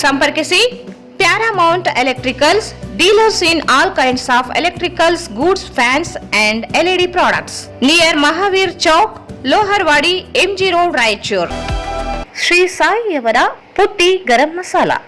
ಸಂಪರ್ಕಿಸಿ Paramount electricals, dealers in all kinds of electricals goods, fans and LED products, near Mahavir Chowk, Loharwadi, MG road, Raichur. Shri ಸಾಯಿಯವರ Putti garam masala,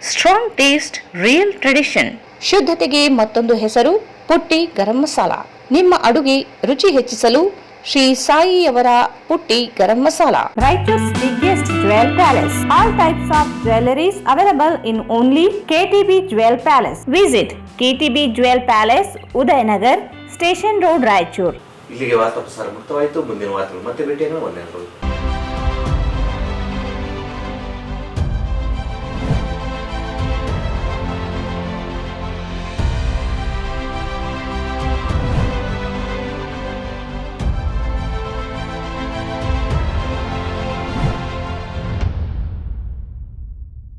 strong taste, real tradition. ಶುದ್ಧತೆಗೆ ಮತ್ತೊಂದು ಹೆಸರು ಪುಟ್ಟಿ ಗರಂ ಮಸಾಲಾ. ನಿಮ್ಮ ಅಡುಗೆ ರುಚಿ ಹೆಚ್ಚಿಸಲು ಶ್ರೀ ಸಾಯಿಯವರ Putti garam masala. Raiturs biggest jewel palace. All types of jewelries available in only KTB Jewel Palace. Visit KTB Jewel Palace, Udayanagar, Station Road, Raichur. ಇಲ್ಲಿಗೆ ವಾರ್ತಾ ಪ್ರಸಾರ ಮುಕ್ತವಾಯಿತು. ಮುಂದಿನ ವಾರ್ತೆಗಳು ಮತ್ತೆ ಭೇಟಿಯಾಗೋಣ. ವಂದನೆಗಳು.